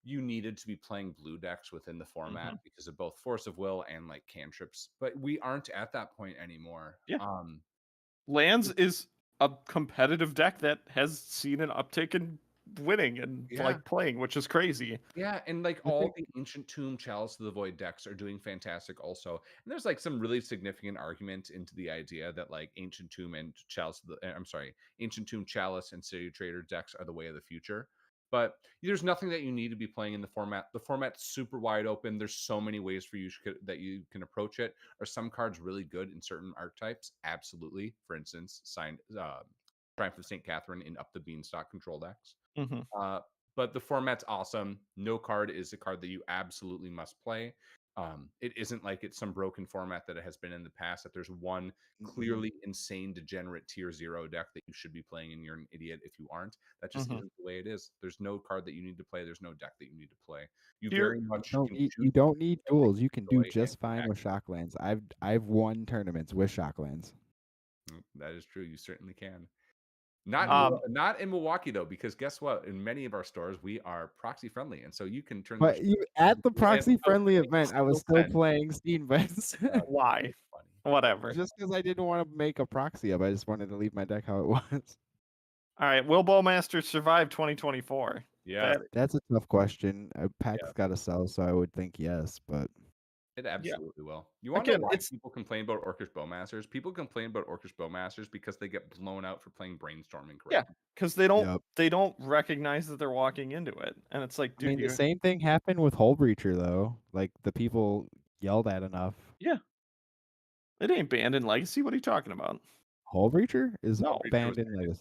you needed to be playing blue decks within the format because of both force of will and like cantrips, but we aren't at that point anymore. Yeah. Lands is a competitive deck that has seen an uptick in winning and Yeah. like playing, which is crazy. Yeah, and like all the Ancient Tomb, Chalice of the Void decks are doing fantastic also. And there's like some really significant argument into the idea that like Ancient Tomb and Chalice of the Ancient Tomb, Chalice, and City Trader decks are the way of the future. But there's nothing that you need to be playing in the format. The format's super wide open. There's so many ways for you that you can approach it. Are some cards really good in certain archetypes? Absolutely. For instance, Triumph of St. Catherine in Up the Beanstalk control decks. Mm-hmm. But the format's awesome. No card is a card that you absolutely must play. It isn't like it's some broken format that it has been in the past, that there's one clearly insane degenerate tier 0 deck that you should be playing and you're an idiot if you aren't. That just isn't the way it is. There's no card that you need to play. There's no deck that you need to play. You very much You don't need duels. You can do enjoy just and fine connect. with Shocklands. I've won tournaments with Shocklands. That is true. You certainly can. Not in Milwaukee though, because guess what? In many of our stores, we are proxy friendly, and so you can turn. But at the proxy friendly event, I was still playing Steam Vents. Why? Whatever. Just because I didn't want to make a proxy up, I just wanted to leave my deck how it was. All right, will Bowmaster survive 2024? Yeah, that's a tough question. Pack's got to sell, so I would think yes, but it absolutely will. You want to know why people complain about Orcish Bowmasters? People complain about Orcish Bowmasters because they get blown out for playing brainstorming correctly. Yeah, because they don't recognize that they're walking into it, and it's like, dude, the same thing happened with Hullbreacher though. Like the people yelled at enough. Yeah, it ain't banned in Legacy. What are you talking about? Hullbreacher is banned in Legacy.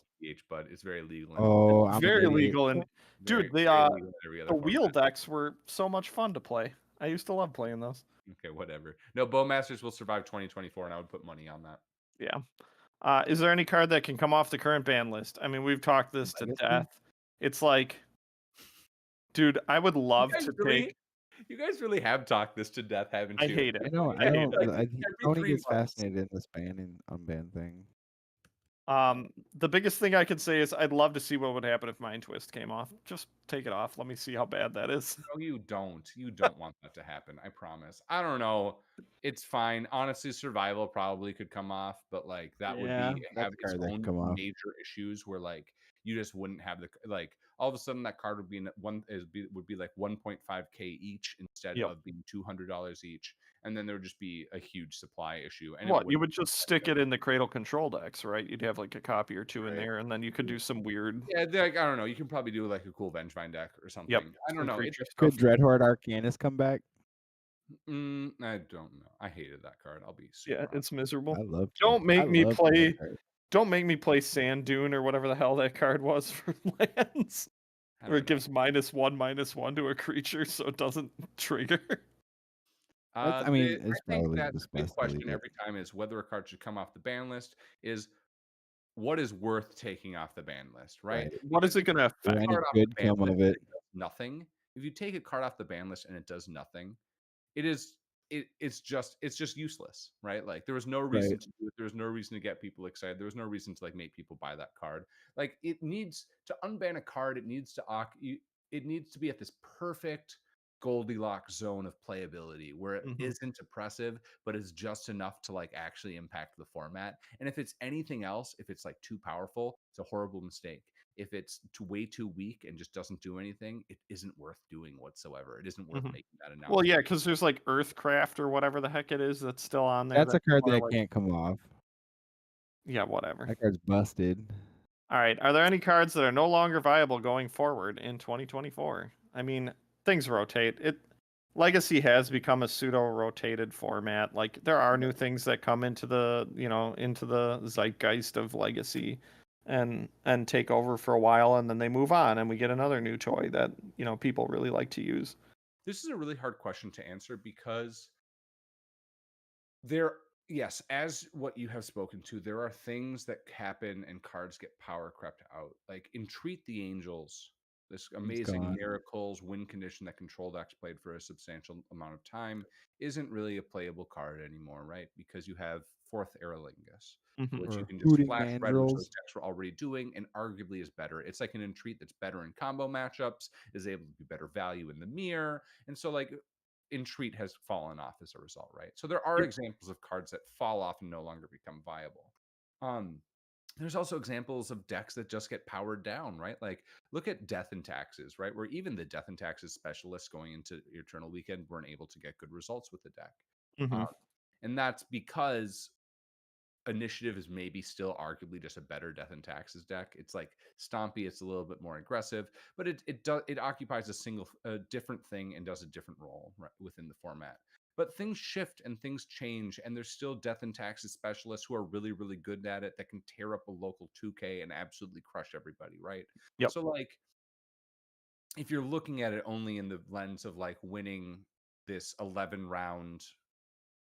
But it's very legal. Oh, it's I'm very legal, and dude, the wheel decks were so much fun to play. I used to love playing those. Okay, whatever. No, Bowmasters will survive 2024, and I would put money on that. Yeah. Is there any card that can come off the current ban list? I mean, we've talked this to death. It's like, dude, I would love to take. You guys really have talked this to death, haven't I you? hate I it. know. I I hate don't. it. Like every Tony 3 gets months. fascinated in this ban and unban thing. The biggest thing I could say is I'd love to see what would happen if Mind Twist came off. Just take it off. Let me see how bad that is. No, you don't. You don't want that to happen. I promise. I don't know. It's fine. Honestly, survival probably could come off, but like that would Yeah, be That's have a its card that can own come off. major issues where like you just wouldn't have the like all of a sudden that card would be would be like 1.5k each instead Yep. of being $200 each, and then there would just be a huge supply issue. And What, you would just stick it in the Cradle Control decks, right? You'd have like a copy or two in Right. there, and then you could do some weird. Yeah, like I don't know. You can probably do like a cool Vengevine deck or something. I don't some know. creature Could stuff. Dreadhorde Arcanus come back? I don't know. I hated that card. I'll be super Yeah, honest. it's miserable. I love. Don't make me love play. that card. Don't make me play Sand Dune or whatever the hell that card was for lands, I where it don't know. gives -1/-1 to a creature, so it doesn't trigger. I mean, it's I think probably that's just the big best to leave question it. every time is whether a card should come off the ban list is what is worth taking off the ban list, right? Right. What is it going to Will affect? any Card off good the ban come list of it? that does nothing. If you take a card off the ban list and it does nothing, it's just useless, right? Like there was no reason Right. to do it. There was no reason to get people excited. There was no reason to like make people buy that card. Like it needs to unban a card. It needs to it needs to be at this perfect Goldilocks zone of playability where it Mhm. not oppressive, but is just enough to like actually impact the format. And if it's anything else, if it's like too powerful, it's a horrible mistake. If it's way too weak and just doesn't do anything, it isn't worth doing whatsoever. It isn't worth Mhm. making that announcement. Well, yeah, because there's like Earthcraft or whatever the heck it is that's still on there. That's a card people are that like, can't come off. yeah, whatever. That card's busted. All right. Are there any cards that are no longer viable going forward in 2024? I mean, things rotate. Legacy has become a pseudo rotated format. Like there are new things that come into the, into the zeitgeist of Legacy and take over for a while, and then they move on and we get another new toy that, people really like to use. This is a really hard question to answer because yes, as what you have spoken to, there are things that happen and cards get power crept out. Like Entreat the Angels, this amazing gone. miracles win condition that control decks played for a substantial amount of time, isn't really a playable card anymore, right? Because you have fourth Aerolingus, which you Or can just Hooting flash red, which those Mandrills. decks were already doing, and arguably is better. It's like an Entreat that's better in combo matchups, is able to be better value in the mirror, and so like Entreat has fallen off as a result, right? So there are Yep. examples of cards that fall off and no longer become viable. There's also examples of decks that just get powered down, right? Like look at Death and Taxes, right? Where even the Death and Taxes specialists going into Eternal Weekend weren't able to get good results with the deck. Mhm. And that's because Initiative is maybe still arguably just a better Death and Taxes deck. It's like Stompy, it's a little bit more aggressive, but it occupies a different thing and does a different role within the format. But things shift and things change, and there's still Death and Taxes specialists who are really, really good at it that can tear up a local 2K and absolutely crush everybody, right? Yep. So like if you're looking at it only in the lens of like winning this 11 round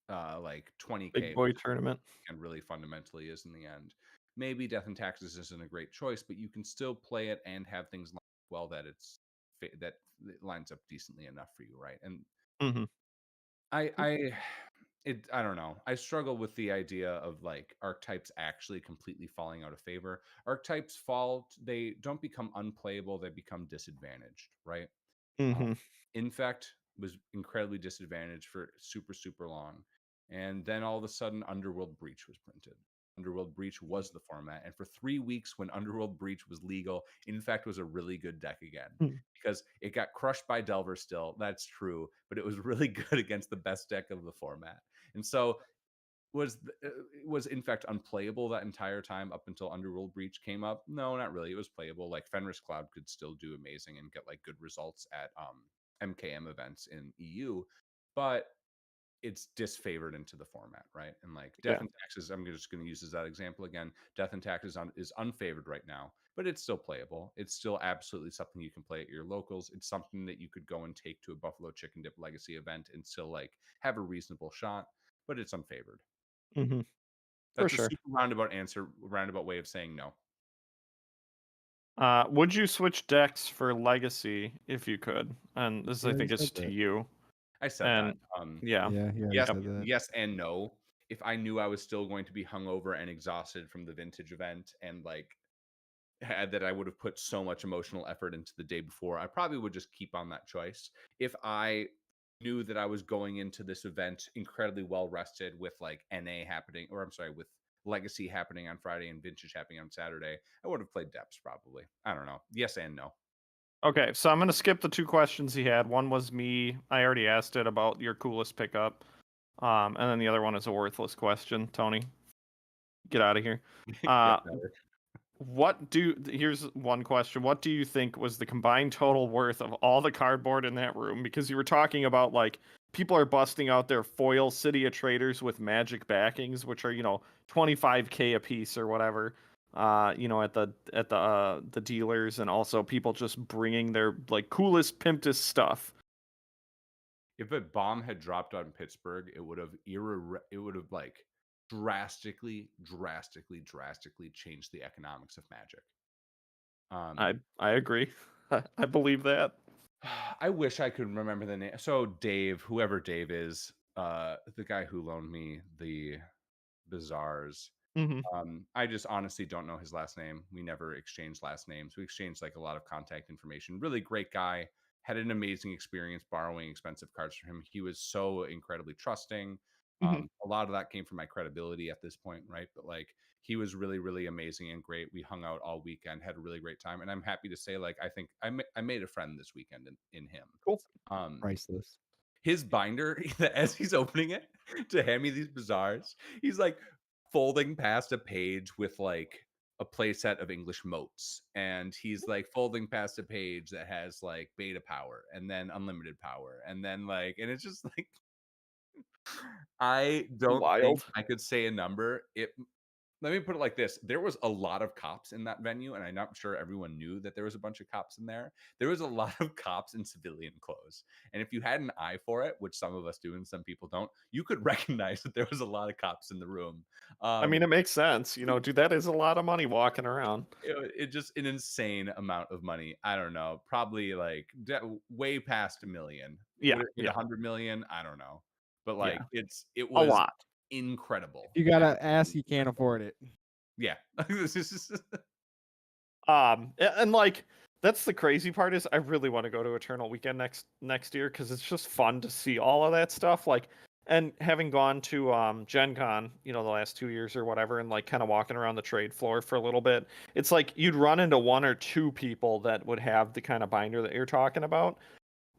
like 20K Big boy tournament. and really fundamentally is in the end. Maybe Death and Taxes isn't a great choice, but you can still play it and have things line up well that that it lines up decently enough for you, right? And Mhm. I don't know. I struggle with the idea of like archetypes actually completely falling out of favor. Archetypes they don't become unplayable, they become disadvantaged, right? Mhm. Infect was incredibly disadvantaged for super, super long. And then all of a sudden, Underworld Breach was printed. Underworld Breach was the format. And for 3 weeks, when Underworld Breach was legal, Infect was a really good deck again Mm. because it got crushed by Delver still. That's true. But it was really good against the best deck of the format. And so was Infect unplayable that entire time up until Underworld Breach came up? No, not really. It was playable. Like Fenris Cloud could still do amazing and get like good results at MKM events in EU, but it's disfavored into the format, right? And like Death Yeah. and Taxes, I'm just going to use as that example again. Death and Taxes is unfavored right now, but it's still playable. It's still absolutely something you can play at your locals. It's something that you could go and take to a Buffalo Chicken Dip Legacy event and still like have a reasonable shot, but it's unfavored. Mhm. For That's a sure. super roundabout way of saying no. Would you switch decks for Legacy if you could? And this, I Yeah, think, you is said to that. you. I said And that. yeah, Yeah, he already Yes, said that. yes, and no. If I knew I was still going to be hungover and exhausted from the vintage event, and like that I would have put so much emotional effort into the day before, I probably would just keep on that choice. If I knew that I was going into this event incredibly well rested with like NA happening, or I'm sorry, with Legacy happening on Friday and Vintage happening on Saturday, I would have played Depths probably. I don't know. Yes and no. okay, so I'm gonna skip the two questions he had. One was me. I already asked it about your coolest pickup. And then the other one is a worthless question. Tony, get out of here. Get Uh, better. here's one question. What do you think was the combined total worth of all the cardboard in that room? Because you were talking about like people are busting out their foil City of Traders with magic backings, which are, 25K a piece or whatever. At the dealers, and also people just bringing their like coolest pimpest stuff. If a bomb had dropped on Pittsburgh, it would have like drastically changed the economics of Magic. I agree. I believe that. I wish I could remember the name. So Dave, whoever Dave is, the guy who loaned me the Bazaars. Hmm. I just honestly don't know his last name. We never exchanged last names. We exchanged like a lot of contact information. Really great guy. Had an amazing experience borrowing expensive cards from him. He was so incredibly trusting. Hmm. A lot of that came from my credibility at this point, right? But like he was really, really amazing and great. We hung out all weekend, had a really great time, and I'm happy to say, like, I think I made a friend this weekend in him. Cool. Priceless. His binder, as he's opening it to hand me these Bazaars, he's like folding past a page with like a playset of English moats, and he's like folding past a page that has like beta power and then unlimited power, and then like, and it's just like I don't think Wild. I could say a number. Let me put it like this. There was a lot of cops in that venue, and I'm not sure everyone knew that there was a bunch of cops in there. There was a lot of cops in civilian clothes. And if you had an eye for it, which some of us do and some people don't, you could recognize that there was a lot of cops in the room. I mean, it makes sense. Dude, that is a lot of money walking around. It just an insane amount of money. I don't know, probably like way past $1 million. Yeah, Would it hit yeah, 100 million? I don't know, but yeah. like it A was lot. incredible. You gotta ask, you can't afford it. Yeah. And like that's the crazy part is I really want to go to Eternal Weekend next year because it's just fun to see all of that stuff. Like, and having gone to Gen Con, the last 2 years or whatever, and like kind of walking around the trade floor for a little bit, it's like you'd run into one or two people that would have the kind of binder that you're talking about.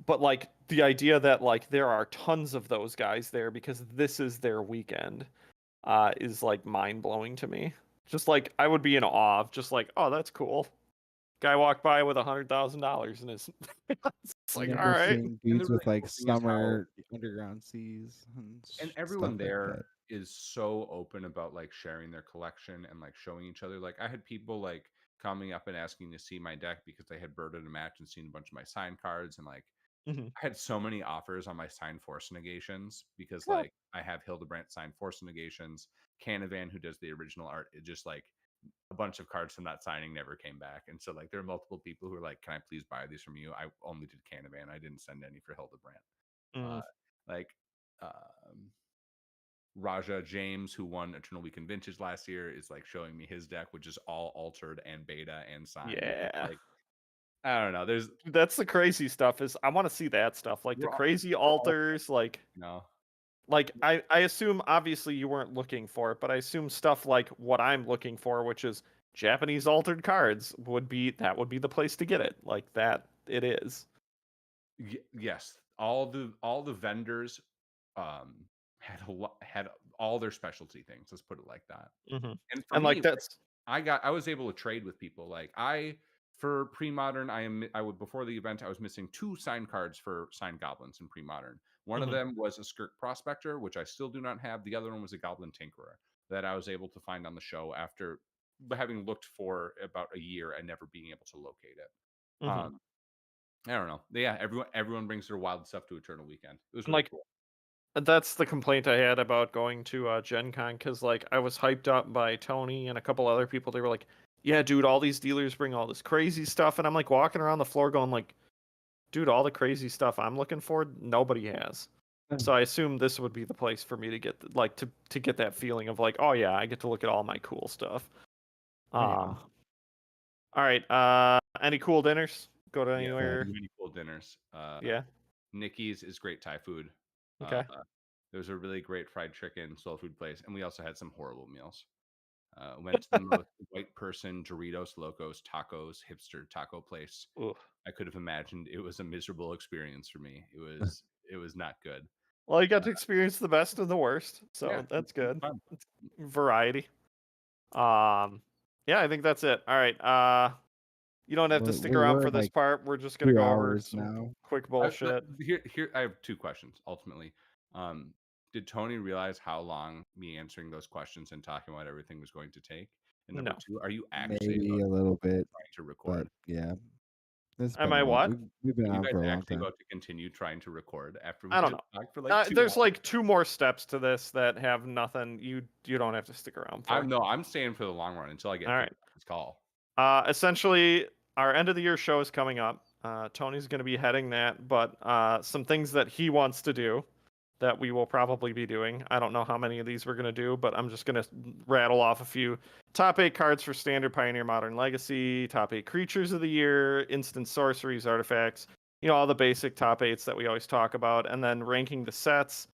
But like the idea that like there are tons of those guys there because this is their weekend is like mind blowing to me. Just like I would be in awe of just like, oh, that's cool. Guy walked by with $100,000 in his. It's like, all Never right. seen And dudes the really with like cool thing is how summer underground seas and stuff everyone like there that. is so open about like sharing their collection and like showing each other. Like I had people like coming up and asking to see my deck because they had birded a match and seen a bunch of my signed cards, and like Mhm. I had so many offers on my signed Force Negations because Yeah. like I have Hildebrandt signed Force Negations. Canavan, who does the original art, it just like a bunch of cards from that signing never came back. And so like there are multiple people who are like, can I please buy these from you? I only did Canavan. I didn't send any for Hildebrandt. Mm. Uh, like um, Raja James, who won Eternal Weekend Vintage last year, is like showing me his deck, which is all altered and beta and signed. Yeah. Like I don't know. There's That's the crazy stuff is I want to see that stuff. Like the we're all, crazy we're all alters, like you know. like I assume obviously you weren't looking for it, but I assume stuff like what I'm looking for, which is Japanese altered cards, would be the place to get it. Like that it is. Yes, all the vendors had all their specialty things. Let's put it like that. Hmm. And for And me, like that's I was able to trade with people. Like for pre-modern, I would before the event I was missing 2 signed cards for signed goblins in pre-modern. One of mhm. them was a Skirk Prospector, which I still do not have. The other one was a Goblin Tinkerer that I was able to find on the show after having looked for about a year and never being able to locate it. Mhm. I don't know. Yeah, everyone brings their wild stuff to Eternal Weekend. It was And really like cool. that's the complaint I had about going to Gen Con because like I was hyped up by Tony and a couple other people. They were like, "Yeah, dude, all these dealers bring all this crazy stuff," and I'm like walking around the floor going like, dude, all the crazy stuff I'm looking for, nobody has. So I assume this would be the place for me to get to get that feeling of like, oh yeah, I get to look at all my cool stuff. There you go. All right. Any cool dinners? Go to Yeah, anywhere? many cool dinners. Yeah. Nikki's is great Thai food. Okay. There was a really great fried chicken soul food place, and we also had some horrible meals. Went to the most white person Doritos Locos Tacos hipster taco place Oof. I could have imagined. It was a miserable experience for me. It was not good. Well, you got to experience the best and the worst, so Yeah, that's it's good. fun. It's variety. Yeah, I think that's it. All right. You don't have to stick around We're for at, this like, part. We're just gonna 2 go over hours some now. quick bullshit. Here, I have two questions. Ultimately, did Tony realize how long me answering those questions and talking about everything was going to take? And number No. two, are you actually Maybe a little bit, trying to but record? yeah. It's Am been I a long. what? We've been Are you on guys for a long actually time. about to continue trying to record after we I don't just know. talked for like 2 There's hours? like 2 more steps to this that have nothing. You don't have to stick around for. I'm staying for the long run until I get All kicked off this call. Essentially, our end of the year show is coming up. Tony's going to be heading that, but some things that he wants to do that we will probably be doing. I don't know how many of these we're going to do, but I'm just going to rattle off a few. Top 8 cards for Standard, Pioneer, Modern, Legacy. Top 8 creatures of the year. Instant sorceries, artifacts. All the basic top 8s that we always talk about. And then ranking the sets.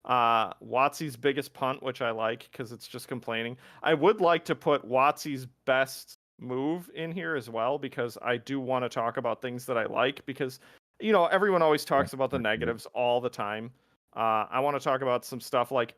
WotC's biggest punt, which I like because it's just complaining. I would like to put WotC's best move in here as well because I do want to talk about things that I like because everyone always talks about the negatives all the time. I want to talk about some stuff like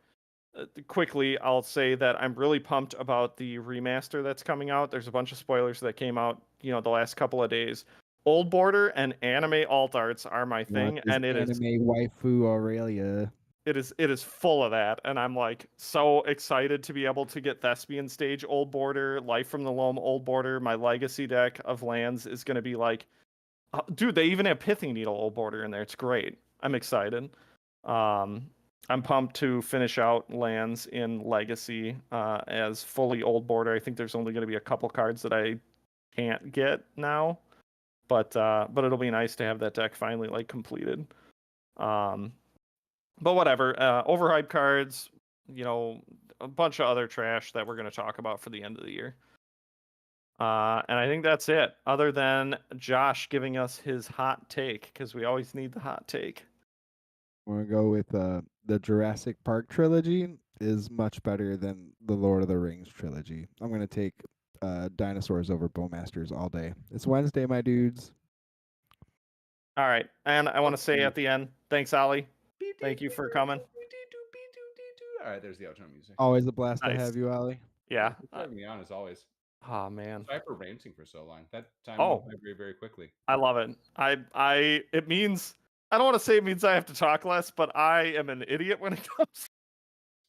quickly. I'll say that I'm really pumped about the remaster that's coming out. There's a bunch of spoilers that came out the last couple of days. Old Border and anime alt arts are my thing, and it is anime waifu Aurelia. it is full of that, and I'm like so excited to be able to get Thespian Stage Old Border, Life from the Loam Old Border. My legacy deck of lands is going to be like, dude, they even have Pithing Needle Old Border in there. It's great. I'm excited. I'm pumped to finish out lands in Legacy as fully Old Border. I think there's only going to be a couple cards that I can't get now, but it'll be nice to have that deck finally like completed. But whatever, overhyped cards, a bunch of other trash that we're going to talk about for the end of the year. And I think that's it, other than Josh giving us his hot take, because we always need the hot take. I'm going to go with the Jurassic Park trilogy is much better than the Lord of the Rings trilogy. I'm going to take dinosaurs over Bowmasters all day. It's Wednesday, my dudes. All right. And I want to say at the end, thanks, Ollie. Thank you for coming. All right, there's the outro music. Always a blast to Nice. have you, Ollie. Yeah. Thanks for having me on as always. Oh man. Sorry for ranting for so long. That time Oh. went by very, very quickly. I love it. It means, I don't want to say it means I have to talk less, but I am an idiot when it comes.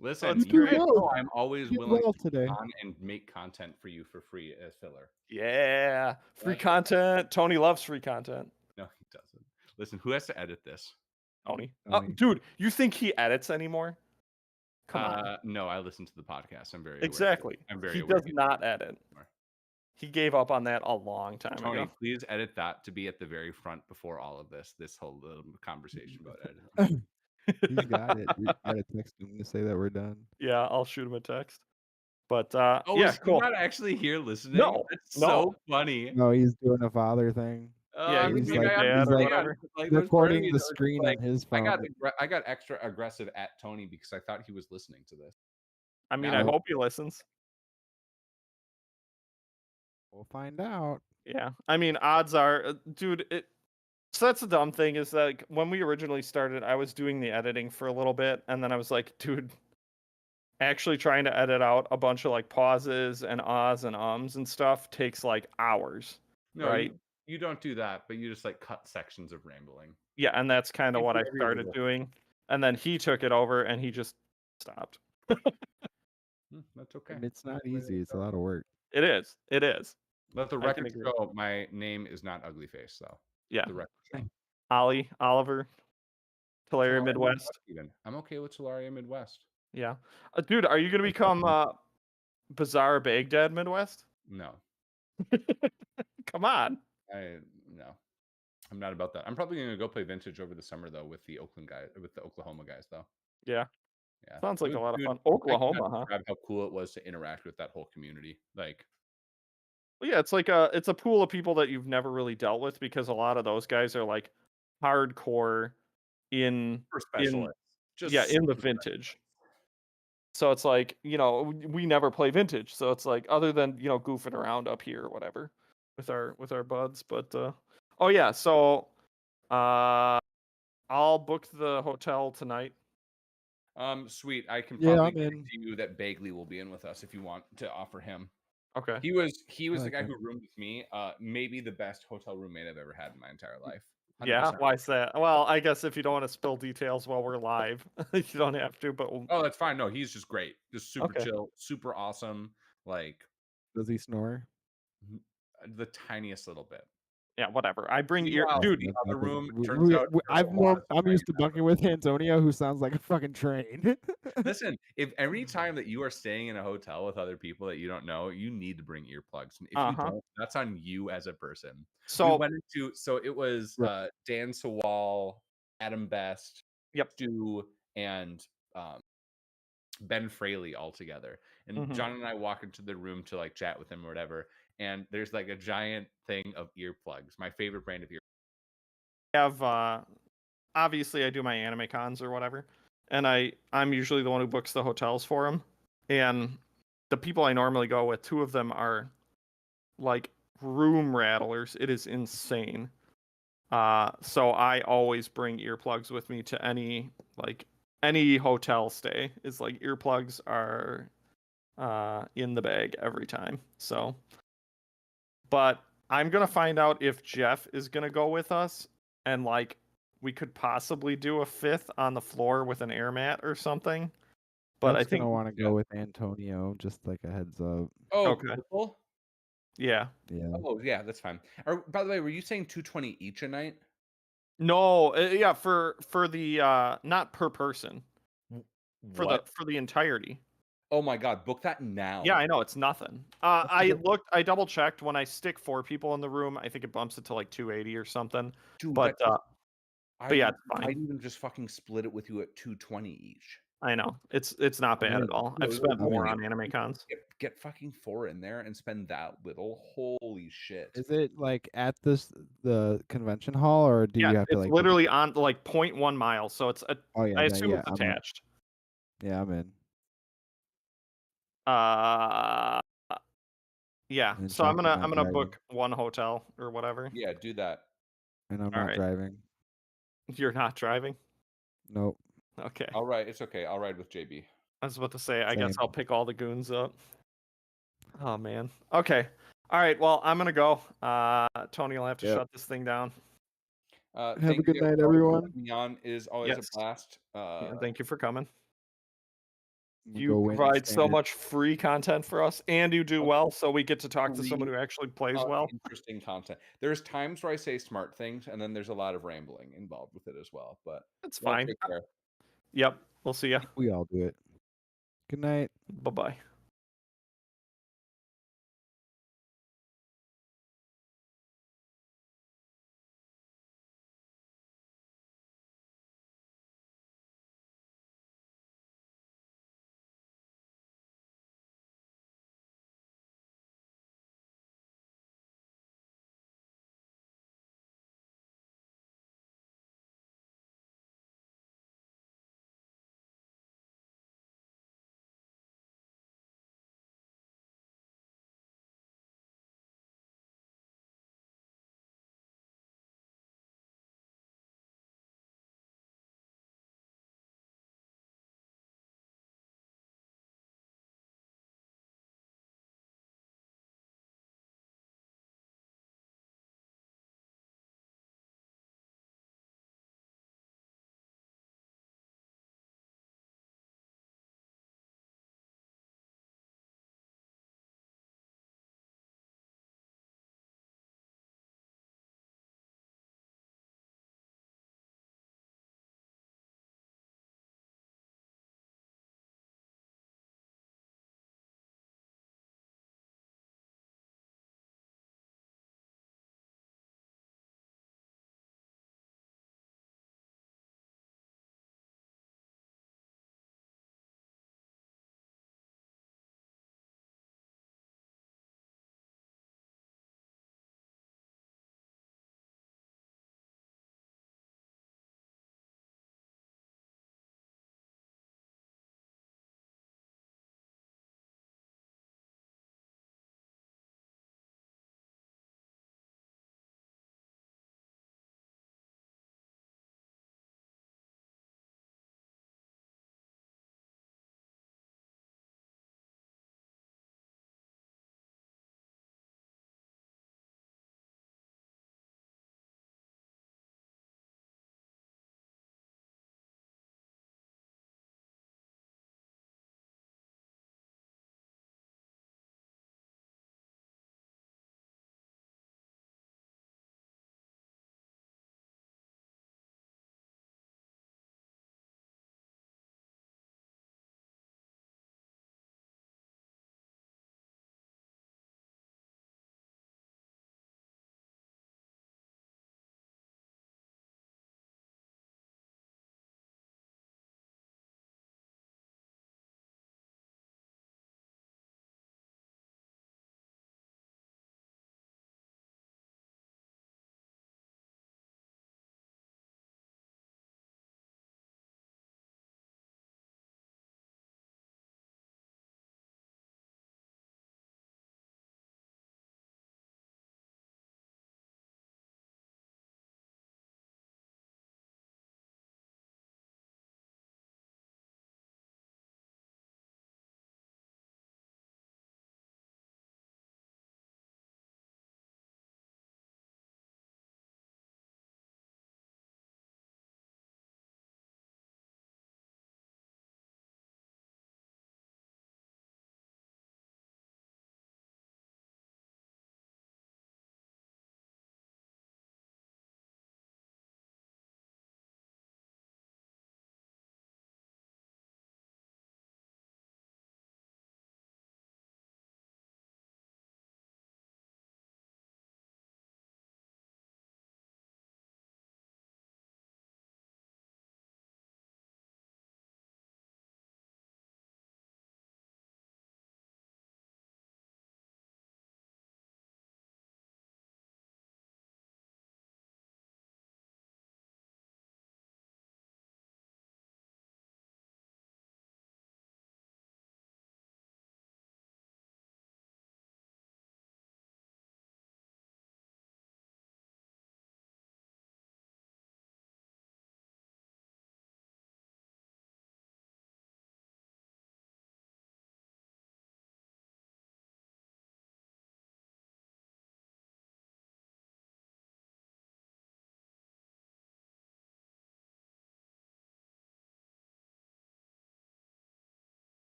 Listen, it's you great. know I'm always You willing well to today. come on and make content for you for free as filler. Yeah. Free Right. content. Tony loves free content. No, he doesn't. Listen, who has to edit this? Tony. Tony. Dude, you think he edits anymore? Come on. No, I listen to the podcast. I'm very aware. Exactly. I'm very He aware. does not edit. He gave up on that a long time Tony, ago. please edit that to be at the very front before all of this whole little conversation about editing. He's got it. You got to text him to say that we're done. Yeah, I'll shoot him a text. But Oh, yeah, is he cool. not actually here listening? No, That's no. so funny. No, he's doing a father thing. Yeah, he's being a like- dad he's or like- whatever. Recording the screen on his I phone. got extra aggressive at Tony because I thought he was listening to this. I mean, No. I hope he listens. We'll find out. Yeah. I mean, odds are, dude, so that's the dumb thing is that like, when we originally started, I was doing the editing for a little bit, and then I was like, dude, actually trying to edit out a bunch of like pauses and ahs and ums and stuff takes like hours. No, Right. you don't do that, but you just like cut sections of rambling. Yeah, and that's kind of You what do I every started little- doing. And then he took it over and he just stopped. That's okay. And it's not easy. It's a lot of work. It is. It is. Let the I can record agree. show my name is not Ugly Face, though. Yeah. The record show. Ollie, Oliver, Tolaria Tolaria Midwest. Even. I'm okay with Tolaria Midwest. Yeah. Dude, are you going to become Bizarre Baghdad Midwest? No, Come on. no. I'm not about that. I'm probably gonna go play Vintage over the summer though with the Oklahoma guys though. Yeah, Yeah, sounds it like was a lot of dude. fun. I cannot Oklahoma, huh? describe how cool it was to interact with that whole community. Like, Well, yeah, it's a pool of people that you've never really dealt with because a lot of those guys are like hardcore in super in specialists, yeah, just in the super vintage. So it's like, we never play vintage. So it's like other than, goofing around up here or whatever with our buds, but oh yeah, so I'll book the hotel tonight. Sweet. I can Yeah, probably I'm in. guarantee you that Bagley will be in with us if you want to offer him. Okay. He was I the like guy that. who roomed with me. Maybe the best hotel roommate I've ever had in my entire life. Yeah, 100%. why is that? Well, I guess if you don't want to spill details while we're live, you don't have to, but Oh, that's fine. No, he's just great. Just super okay. chill, super awesome. Like Does he snore? the tiniest little bit. Yeah, whatever. I bring ear Meanwhile, dude, the That's other nothing. room turns out there's a lot of I'm stuff used to hanging out. bunking with Antonio, who sounds like a fucking train. Listen, if every time that you are staying in a hotel with other people that you don't know, you need to bring earplugs. And if you Uh-huh. don't, that's on you as a person. We So, went into it was Right. Dan Sawal, Adam Best, yep. Stu, and Ben Fraley all together. And Mhm. John and I walk into the room to like chat with him or whatever. And there's like a giant thing of earplugs. My favorite brand of earplugs. Have obviously I do my anime cons or whatever, and I'm usually the one who books the hotels for them. And the people I normally go with, two of them are like room rattlers. It is insane. So I always bring earplugs with me to any hotel stay. It's like earplugs are in the bag every time. So, but I'm gonna find out if Jeff is gonna go with us, and like we could possibly do a fifth on the floor with an air mat or something. But I Jeff's think gonna want to Yeah. go with Antonio, just like a heads up. Oh, okay, cool. yeah. Yeah. Oh, yeah, that's fine. Or by the way, were you saying 220 each a night? No, yeah, for the not per person, for the What? for the entirety. Oh my god, book that now. Yeah, I know it's nothing. I double checked when I stick 4 people in the room. I think it bumps it to like 280 or something. Dude, But yeah, it's I'd fine. even just fucking split it with you at 220 each. I know it's not I'm bad at in. all. No, I've spent I'm more in. on anime cons. Get fucking 4 in there and spend that little. Holy shit. Is it like at the convention hall, or do Yeah, you have to it's like? literally on like 0.1 miles, so Oh yeah, I then assume yeah, it's I'm in. attached. Yeah, I'm in. Uh, yeah. And So I'm Chuck's gonna not I'm gonna driving, book one hotel or whatever. Yeah, do that. and I'm All not right. driving. You're not driving? Nope. Okay. All right, it's okay. I'll ride with JB. I was about to say, I guess Same. I'll pick all the goons up. Oh man. Okay. All right. Well, I'm gonna go. Tony will have to Yep. shut this thing down. Have a Thank good you night, everyone for everyone. having me on. It is always Yes. a blast. Yeah, thank you for coming. We'll You go win provide so standard. much free content for us, and you do well, so we get to talk to someone Free, who actually plays well. interesting content. There's times where I say smart things, and then there's a lot of rambling involved with it as well. But That's y'all fine. take care. Yep. We'll see ya. We all do it. Good night. Bye bye.